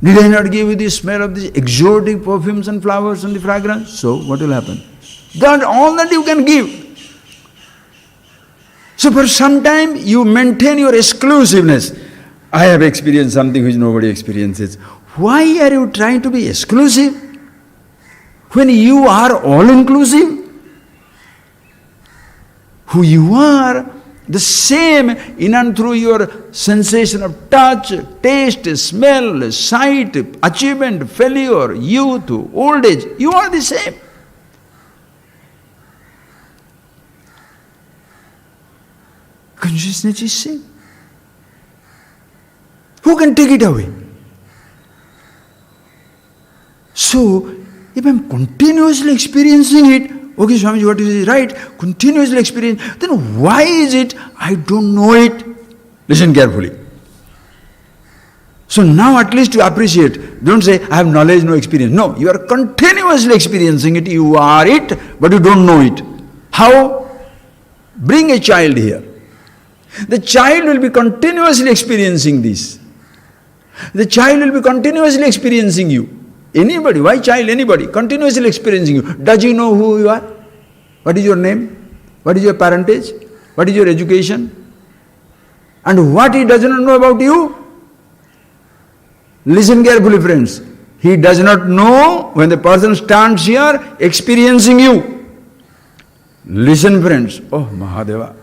Did I not give you the smell of these exotic perfumes and flowers and the fragrance? So what will happen? That's all that you can give. So for some time you maintain your exclusiveness. I have experienced something which nobody experiences. Why are you trying to be exclusive when you are all-inclusive? Who you are, the same in and through your sensation of touch, taste, smell, sight, achievement, failure, youth, old age, you are the same. Consciousness is same. Who can take it away? So, if I am continuously experiencing it, okay, Swamiji, what is right? Continuously experience, then why is it I don't know it? Listen carefully. So now at least you appreciate. Don't say, I have knowledge, no experience. No, you are continuously experiencing it. You are it, but you don't know it. How? Bring a child here. The child will be continuously experiencing this. The child will be continuously experiencing you. Anybody, why child? Anybody, continuously experiencing you. Does he know who you are? What is your name? What is your parentage? What is your education? And what he does not know about you? Listen carefully, friends. He does not know when the person stands here experiencing you. Listen, friends. Oh, Mahadeva.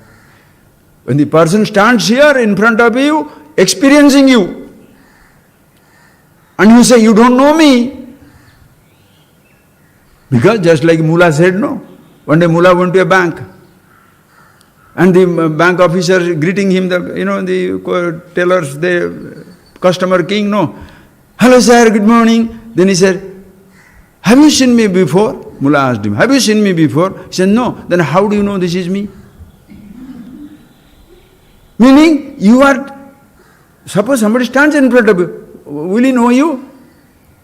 When the person stands here in front of you, experiencing you, and you say, you don't know me. Because just like Mullah said, no. One day Mullah went to a bank. And the bank officer greeting him, the tellers, the customer king, no. Hello sir, good morning. Then he said, have you seen me before? Mullah asked him, have you seen me before? He said, no. Then how do you know this is me? Meaning, you are, suppose somebody stands in front of you. Will he know you?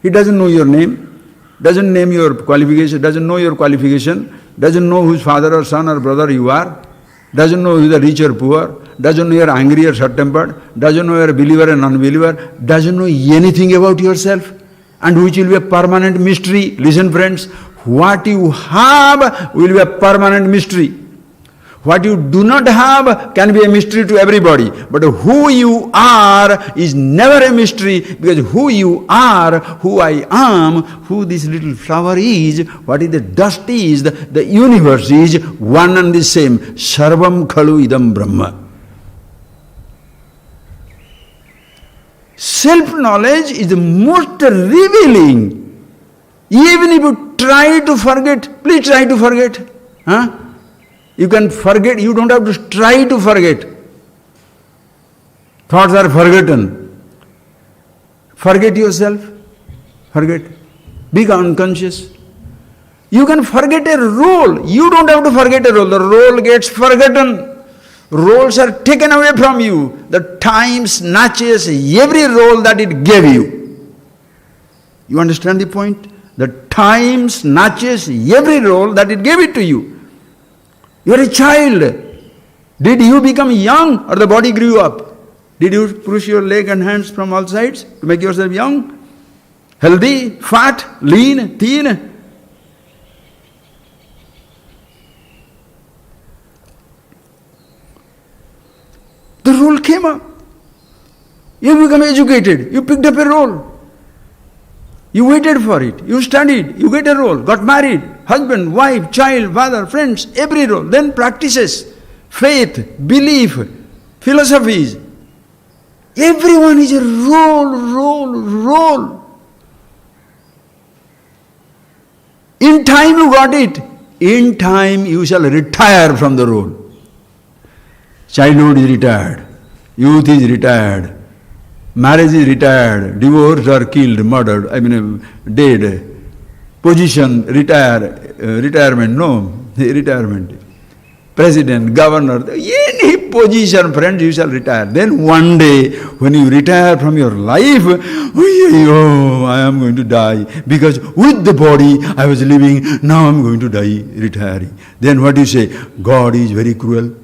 He doesn't know your name, doesn't name your qualification, doesn't know your qualification, doesn't know whose father or son or brother you are, doesn't know who is rich or poor, doesn't know you are angry or short-tempered, doesn't know you are a believer and unbeliever, doesn't know anything about yourself, and which will be a permanent mystery. Listen friends, what you have will be a permanent mystery. What you do not have can be a mystery to everybody. But who you are is never a mystery, because who you are, who I am, who this little flower is, what is the dust is, the universe is one and the same. Sarvam khalu idam brahma. Self-knowledge is the most revealing. Even if you try to forget, please try to forget. Huh? You can forget, you don't have to try to forget. Thoughts are forgotten. Forget yourself. Forget. Be unconscious. You can forget a role. You don't have to forget a role. The role gets forgotten. Roles are taken away from you. The time snatches every role that it gave you. You understand the point? The time snatches every role that it gave it to you. You are a child. Did you become young or the body grew up? Did you push your leg and hands from all sides to make yourself young? Healthy, fat, lean, thin? The role came up. You become educated. You picked up a role. You waited for it. You studied. You get a role. Got married. Husband, wife, child, father, friends, every role. Then practices, faith, belief, philosophies. Everyone is a role. In time you got it. In time you shall retire from the role. Childhood is retired. Youth is retired. Marriage is retired. Divorced or killed, murdered, dead. Position, retirement, no, retirement. President, governor, any position, friends, you shall retire. Then one day, when you retire from your life, oh, I am going to die. Because with the body I was living, now I am going to die, retiring. Then what do you say? God is very cruel.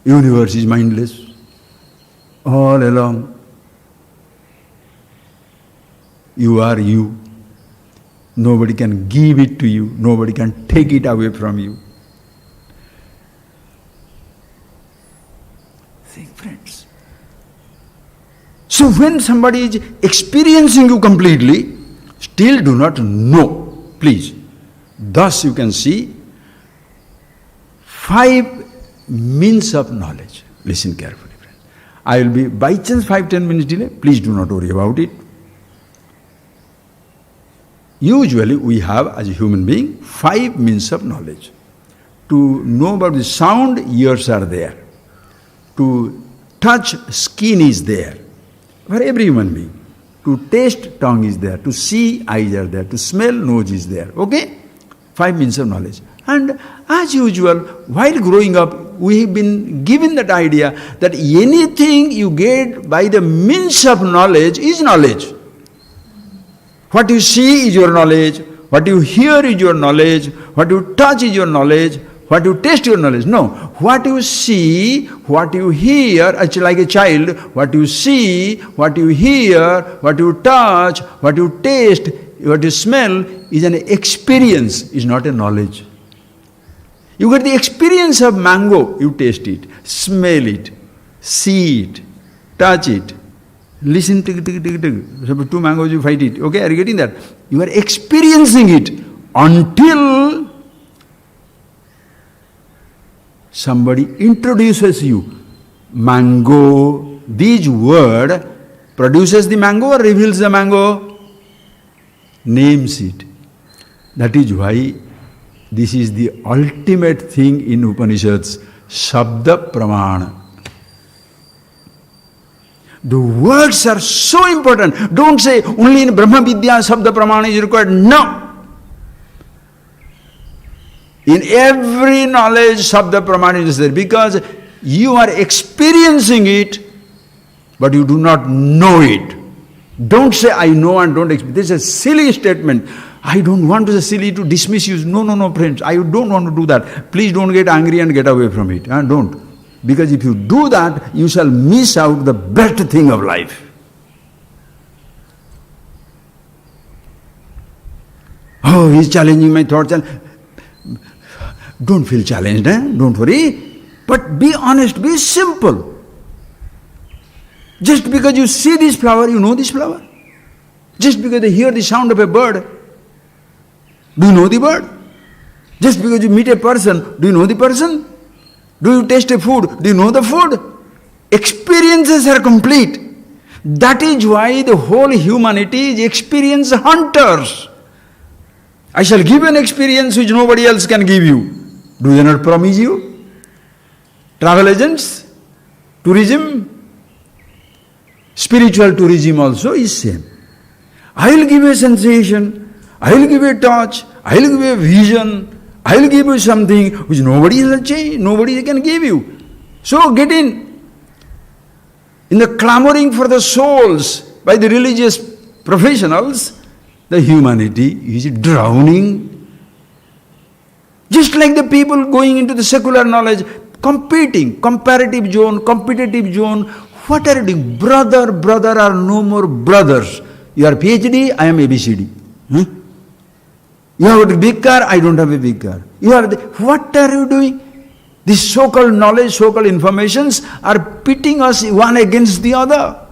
Universe is mindless. All along. You are you. Nobody can give it to you. Nobody can take it away from you. See, friends. So when somebody is experiencing you completely, still do not know. Please. Thus you can see 5 means of knowledge. Listen carefully, friends. I will be by chance 5-10 minutes delay. Please do not worry about it. Usually we have, as a human being, 5 means of knowledge. To know about the sound, ears are there. To touch, skin is there. For every human being. To taste, tongue is there. To see, eyes are there. To smell, nose is there. Okay? 5 means of knowledge. And as usual, while growing up, we have been given that idea that anything you get by the means of knowledge is knowledge. What you see is your knowledge, what you hear is your knowledge, what you touch is your knowledge, what you taste is your knowledge. No, what you see, what you hear, it's like a child, what you see, what you hear, what you touch, what you taste, what you smell is an experience, is not a knowledge. You get the experience of mango, you taste it, smell it, see it, touch it. Listen, tig, tig, tig, tig. Suppose 2 mangoes, you fight it. Okay, are you getting that? You are experiencing it until somebody introduces you. Mango, this word produces the mango or reveals the mango? Names it. That is why this is the ultimate thing in Upanishads, Shabda Pramana. The words are so important. Don't say only in Brahma Vidya Sabda Pramana is required. No. In every knowledge Sabda Pramana is there because you are experiencing it but you do not know it. Don't say I know and don't experience. This is a silly statement. I don't want to say silly to dismiss you. No, friends. I don't want to do that. Please don't get angry and get away from it. Don't. Because if you do that, you shall miss out the best thing of life. Oh, he's challenging my thoughts. Don't feel challenged, don't worry. But be honest, be simple. Just because you see this flower, you know this flower. Just because you hear the sound of a bird, do you know the bird? Just because you meet a person, do you know the person? Do you taste a food? Do you know the food? Experiences are complete. That is why the whole humanity is experience hunters. I shall give an experience which nobody else can give you. Do they not promise you? Travel agents, tourism, spiritual tourism also is same. I will give you a sensation, I will give you a touch, I will give you a vision, I will give you something which nobody will change, nobody can give you. So get in the clamoring for the souls by the religious professionals, the humanity is drowning. Just like the people going into the secular knowledge, competing, comparative zone, competitive zone. What are you doing? Brother are no more brothers. You are PhD, I am ABCD. You have a big car, I don't have a big car. What are you doing? These so-called knowledge, so-called informations are pitting us one against the other.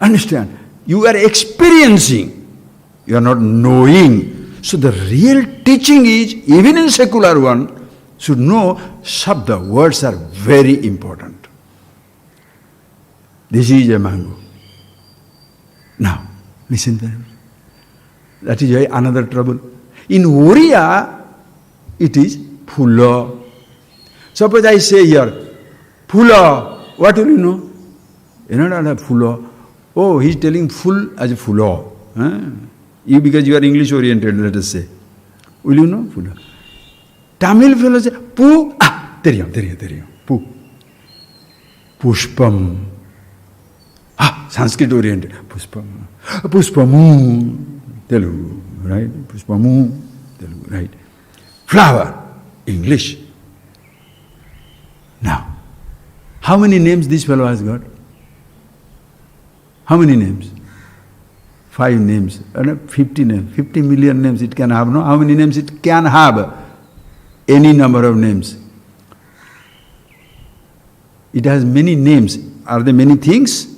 Understand? You are experiencing, you are not knowing. So the real teaching is, even in secular one, should know Shabda, words are very important. This is a mango. Now, Listen to them. That is why another trouble. In Oriya, it is Phula. Suppose I say here, Phula, what will you know? You know not Phula. Oh, he is telling full as Phula. You, because you are English oriented, let us say. Will you know Phula? Tamil fellow say, Pu, Teriyam, Pu. Pushpam. Sanskrit oriented. Pushpam. Pushpamu. Telugu, right? Pushpamu. Telugu, right? Flower. English. Now, how many names this fellow has got? How many names? 5 names. 50 names. 50 million names it can have, no? How many names it can have? Any number of names. It has many names. Are there many things?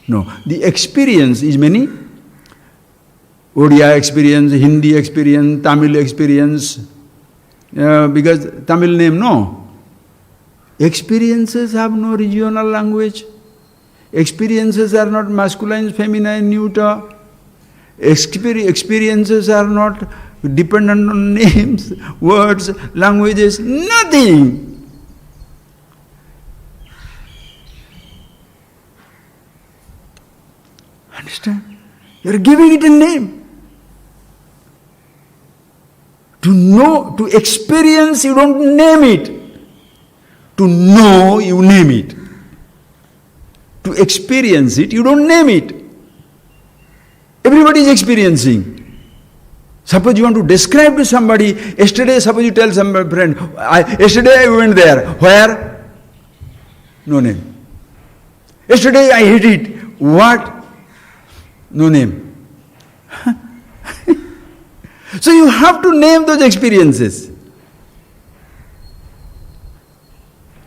No. The experience is many. Odia experience, Hindi experience, Tamil experience. Because Tamil name, no. Experiences have no regional language. Experiences are not masculine, feminine, neuter. Experiences are not dependent on names, words, languages, nothing. Understand? You are giving it a name. To know, to experience, you don't name it. To know, you name it. To experience it, you don't name it. Everybody is experiencing. Suppose you want to describe to somebody, yesterday, suppose you tell some friend, yesterday I went there. Where? No name. Yesterday I hit it. What? No name. So you have to name those experiences.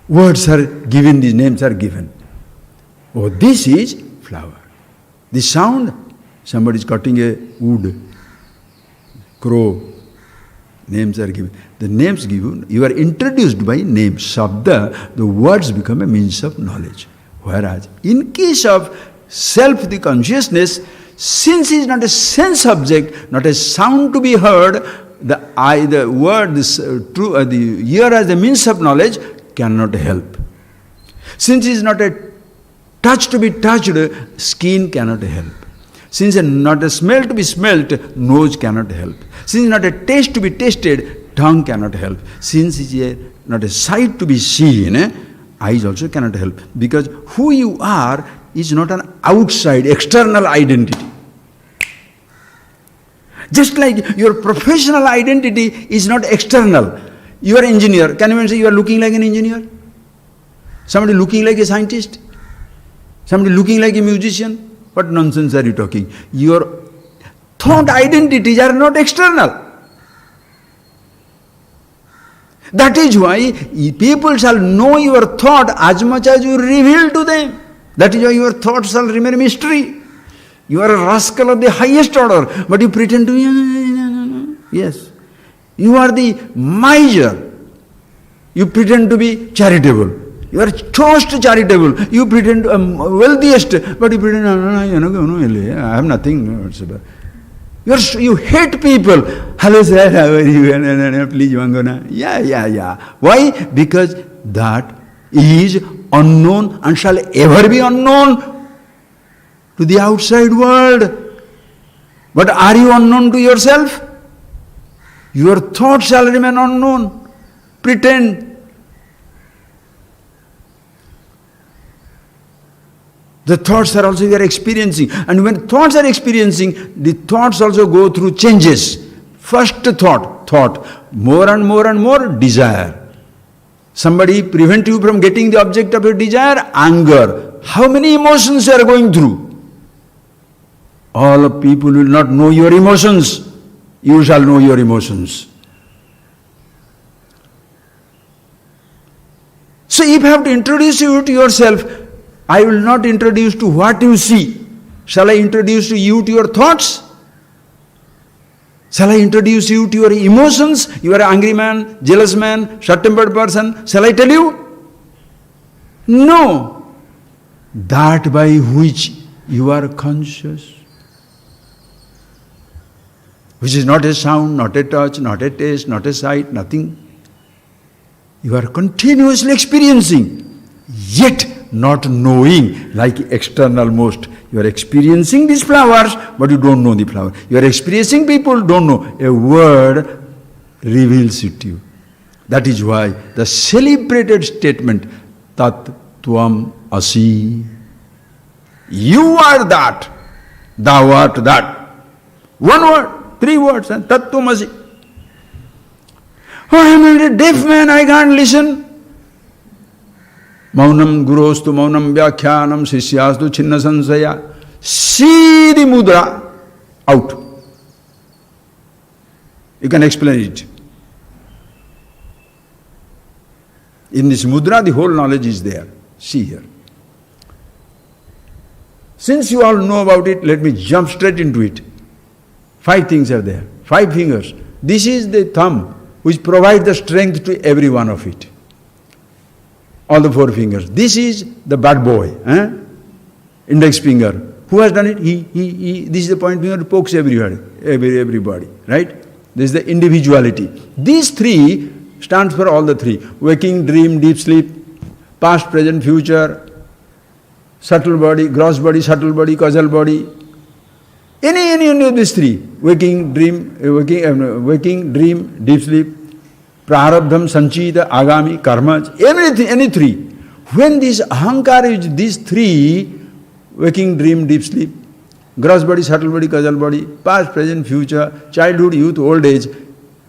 Words are given, these names are given. Oh, this is flower. This sound, somebody is cutting a wood. Crow. Names are given. The names given, you are introduced by name. Shabda, the words become a means of knowledge. Whereas, in case of self, the consciousness, since it is not a sense object, not a sound to be heard, the eye, the word, the ear as a means of knowledge cannot help. Since it is not a touch to be touched, skin cannot help. Since it is not a smell to be smelt, nose cannot help. Since it is not a taste to be tasted, tongue cannot help. Since it is not a sight to be seen, eyes also cannot help. Because who you are is not an outside, external identity. Just like your professional identity is not external. You are an engineer. Can you even say you are looking like an engineer? Somebody looking like a scientist? Somebody looking like a musician? What nonsense are you talking? Your thought identities are not external. That is why people shall know your thought as much as you reveal to them. That is why your thoughts shall remain mystery. You are a rascal of the highest order, but you pretend to be, no. Yes. You are the miser. You pretend to be charitable. You are most charitable. You pretend wealthiest, but you pretend, I have nothing. You hate people. Hello sir, how are you? Please, you want to go? Yeah. Why? Because that is unknown and shall ever be unknown to the outside world. But are you unknown to yourself? Your thoughts shall remain unknown. Pretend. The thoughts are also you are experiencing. And when thoughts are experiencing, the thoughts also go through changes. First thought. More and more, desire. Somebody prevent you from getting the object of your desire, anger. How many emotions you are going through? All of people will not know your emotions. You shall know your emotions. So if I have to introduce you to yourself, I will not introduce to what you see. Shall I introduce you to your thoughts? Shall I introduce you to your emotions? You are an angry man, jealous man, short-tempered person. Shall I tell you? No. That by which you are conscious. which is not a sound, not a touch, not a taste, not a sight, nothing. You are continuously experiencing, yet not knowing, like external most. You are experiencing these flowers, but you don't know the flower. You are experiencing people, don't know. A word reveals it to you. That is why the celebrated statement, Tat Tvam Asi. You are that, thou art that. One word, 3 words, and Tat Tvam Asi. Oh, I am a deaf man, I can't listen. Maunam gurostu maunam vyakhyanam sisyastu chinna sansaya. See the mudra out. You can explain it. In this mudra, the whole knowledge is there. See here. Since you all know about it, let me jump straight into it. 5 things are there. 5 fingers. This is the thumb which provides the strength to every one of it. All the 4 fingers. This is the bad boy, index finger. Who has done it? He. This is the point finger, pokes everybody, right? This is the individuality. These 3 stands for all the 3. Waking, dream, deep sleep, past, present, future, subtle body, gross body, subtle body, causal body. Any of these 3. Waking, dream, deep sleep, prarabdham, sanchita, agami, karma, everything, any 3. When this ahamkara is these 3, waking, dream, deep sleep, gross body, subtle body, causal body, past, present, future, childhood, youth, old age,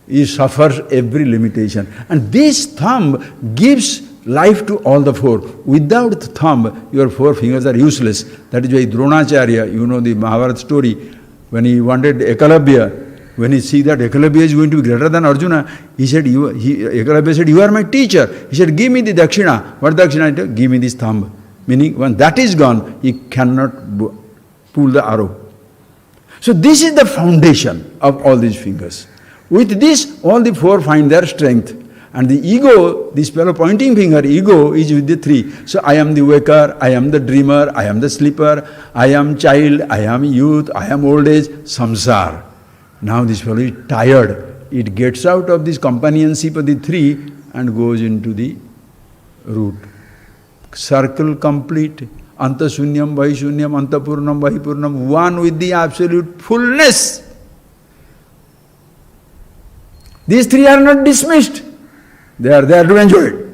he suffers every limitation. And this thumb gives life to all the 4. Without the thumb, your 4 fingers are useless. That is why Dronacharya, you know the Mahabharata story, when he wanted Ekalabhya, when he see that Ekalabhya is going to be greater than Arjuna, he said, Ekalabhya said, you are my teacher. He said, give me the dakshina. What dakshina? Give me this thumb. Meaning, when that is gone, he cannot pull the arrow. So this is the foundation of all these fingers. With this, all the 4 find their strength. And the ego, this fellow pointing finger, ego is with the 3. So I am the waker, I am the dreamer, I am the sleeper, I am child, I am youth, I am old age, samsara. Now this fellow is tired. It gets out of this companionship of the 3 and goes into the root. Circle complete. Antasunyam, Vaishunyam, Antapurnam, Vahipurnam, one with the absolute fullness. These 3 are not dismissed. They are there to enjoy it.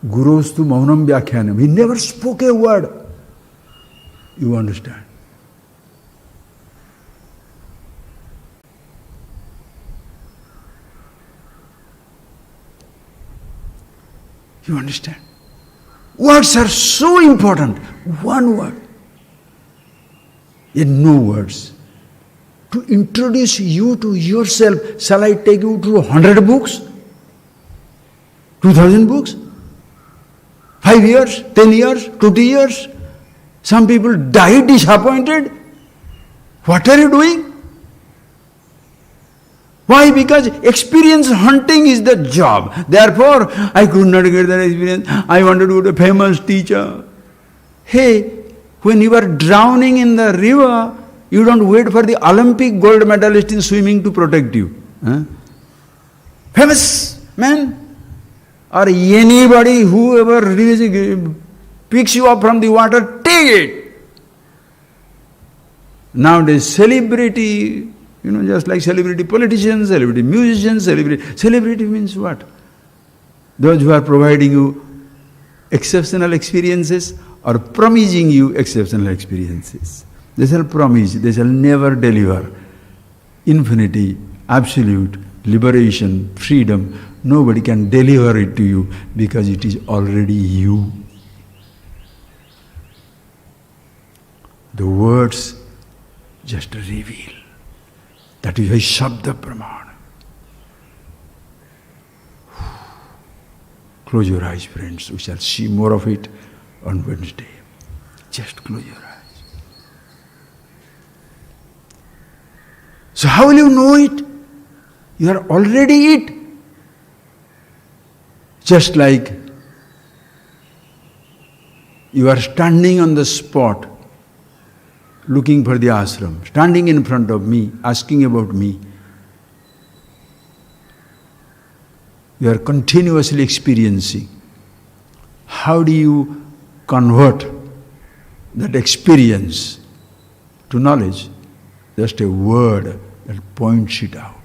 Gurostu maunam vyakhyanam. He never spoke a word. You understand? You understand? Words are so important. One word. Yet no words. To introduce you to yourself, shall I take you to 100 books? 2000 books? 5 years? 10 years? 20 years? Some people die disappointed. What are you doing? Why? Because experience hunting is the job. Therefore, I could not get that experience. I wanted to be a famous teacher. Hey, when you are drowning in the river, you don't wait for the Olympic gold medalist in swimming to protect you. Famous man, or anybody, whoever really picks you up from the water, take it. Nowadays, celebrity, just like celebrity politicians, celebrity musicians, celebrity means what? Those who are providing you exceptional experiences or promising you exceptional experiences. They shall promise, they shall never deliver. Infinity, absolute, liberation, freedom, nobody can deliver it to you because it is already you. The words just reveal. That is why Shabda Pramana. Close your eyes, friends. We shall see more of it on Wednesday. Just close your eyes. So how will you know it? You are already it. Just like You are standing on the spot, looking for the ashram, standing in front of me, asking about me. You are continuously experiencing. How do you convert that experience to knowledge? Just a word that points it out.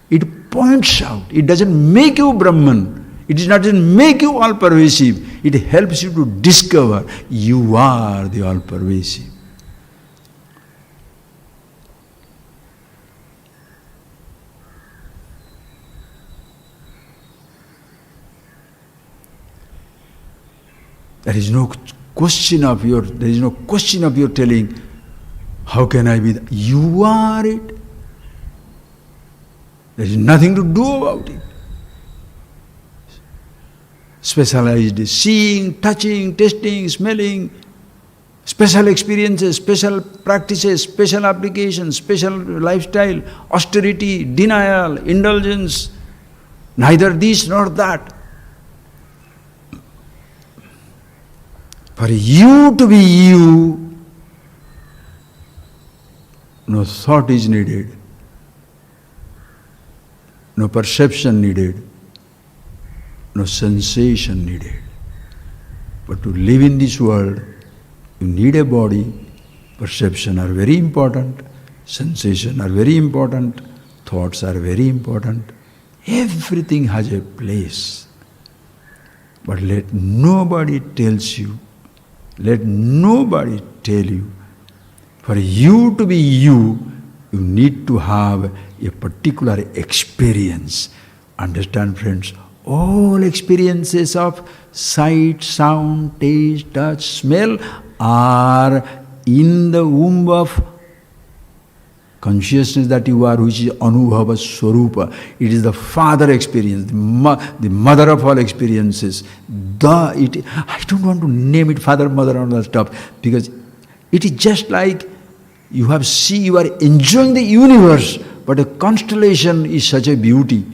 It points out. It doesn't make you Brahman. It doesn't make you all-pervasive. It helps you to discover you are the all-pervasive. There is no question of your telling, how can I be that? You are it. There is nothing to do about it. Specialized seeing, touching, tasting, smelling, special experiences, special practices, special applications, special lifestyle, austerity, denial, indulgence, neither this nor that. For you to be you, no thought is needed, no perception needed, no sensation needed. But to live in this world, you need a body. Perception are very important, sensation are very important, thoughts are very important. Everything has a place. But let nobody tells you, let nobody tell you, for you to be you, you need to have a particular experience. Understand, friends? All experiences of sight, sound, taste, touch, smell are in the womb of consciousness that you are, which is Anubhava Swarupa. It is the father experience, the mother of all experiences. I don't want to name it father, mother, all that stuff, because it is just like you are enjoying the universe, but a constellation is such a beauty.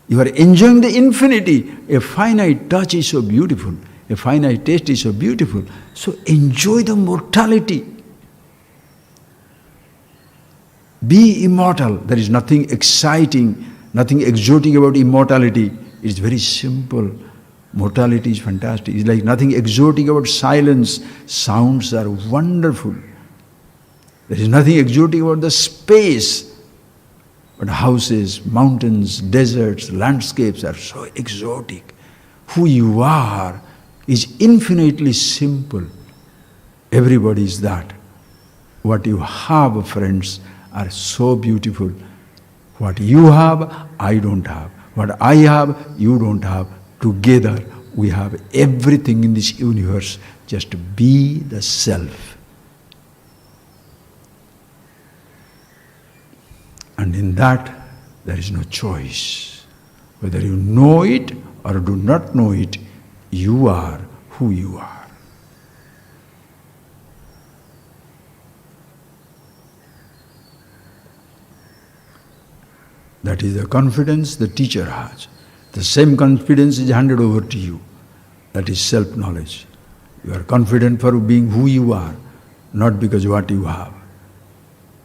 You are enjoying the infinity. A finite touch is so beautiful. A finite taste is so beautiful. So enjoy the mortality. Be immortal. There is nothing exciting, nothing exotic about immortality. It is very simple. Mortality is fantastic. It's like nothing exotic about silence. Sounds are wonderful. There is nothing exotic about the space. But houses, mountains, deserts, landscapes are so exotic. Who you are is infinitely simple. Everybody is that. What you have, friends, are so beautiful. What you have, I don't have. What I have, you don't have. Together, we have everything in this universe. Just be the self. And in that, there is no choice. Whether you know it or do not know it, you are who you are. That is the confidence the teacher has. The same confidence is handed over to you. That is self-knowledge. You are confident for being who you are, not because of what you have.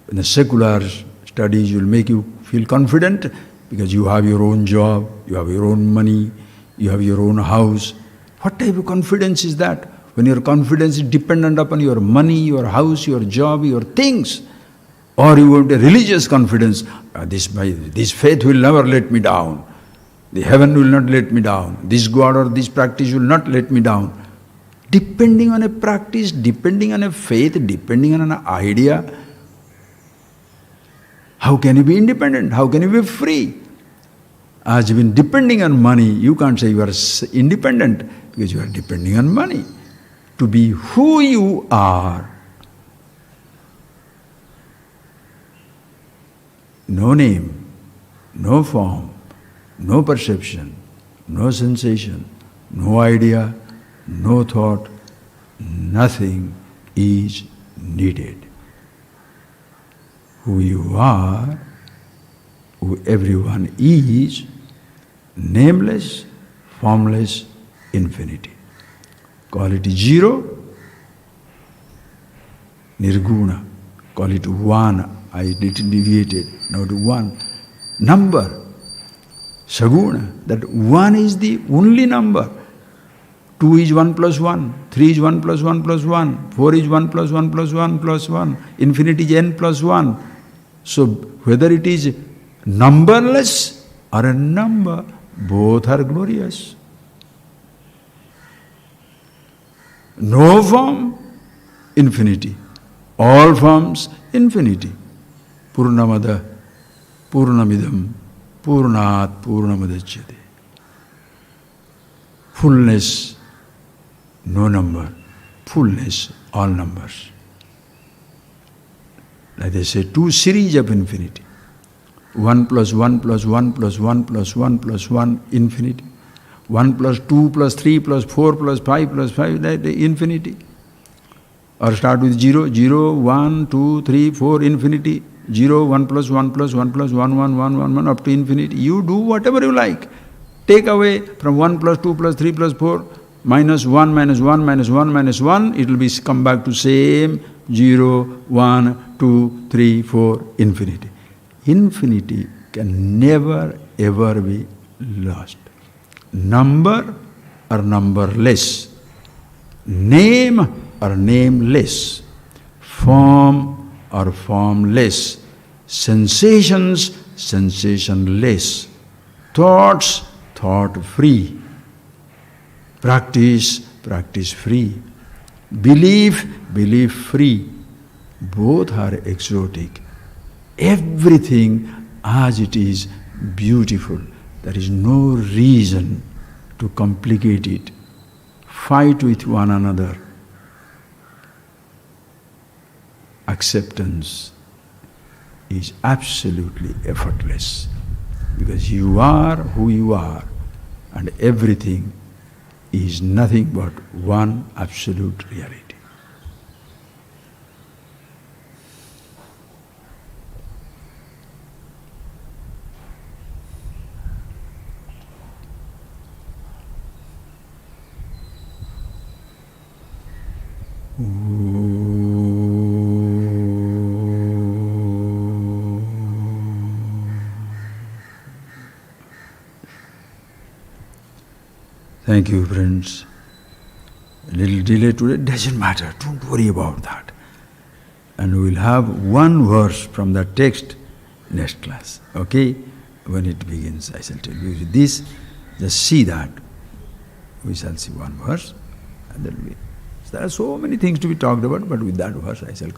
In the secular studies will make you feel confident because you have your own job, you have your own money, you have your own house. What type of confidence is that? When your confidence is dependent upon your money, your house, your job, your things. Or you have a religious confidence, this faith will never let me down. The heaven will not let me down. This God or this practice will not let me down. Depending on a practice, depending on a faith, depending on an idea, how can you be independent? How can you be free? As you've been depending on money, you can't say you are independent because you are depending on money. To be who you are, no name, no form, no perception, no sensation, no idea, no thought, nothing is needed. Who you are, who everyone is, nameless, formless, infinity. Call it zero, nirguna. Call it one. I little deviated. Now to one. Number, saguna. That one is the only number. 2 is 1 plus 1. 3 is 1 plus 1 plus 1. 4 is 1 plus 1 plus 1 plus 1. Infinity is n plus 1. So whether it is numberless or a number, both are glorious. No form, infinity. All forms, infinity. Purnamada, Purnamidam, Purnat, Purnamadachyate. Fullness, no number. Fullness, all numbers. Like they say, 2 series of infinity. 1 plus 1 plus 1 plus 1 plus 1 plus 1, infinity. 1 plus 2 plus 3 plus 4 plus 5 plus 5, like infinity. Or start with 0, 0, 1, 2, 3, 4, infinity. 0, 1 plus 1 plus 1 plus 1, 1, 1, 1, 1, up to infinity. You do whatever you like. Take away from 1 plus 2 plus 3 plus 4, minus 1 minus 1 minus 1 minus 1, it will be come back to same 0, 1, 2, 3, 4, infinity. Infinity can never ever be lost. Number or numberless. Name or nameless. Form or formless. Sensations, sensationless. Thoughts, thought-free. Practice, practice-free. Belief, belief-free. Both are exotic. Everything as it is beautiful. There is no reason to complicate it. Fight with one another. Acceptance is absolutely effortless. Because you are who you are, and everything is nothing but one absolute reality. Thank you, friends. A little delay today, doesn't matter. Don't worry about that. And we will have one verse from the text next class. Okay? When it begins, I shall tell you this. Just see that. We shall see one verse. And then there are so many things to be talked about, but with that verse I shall come.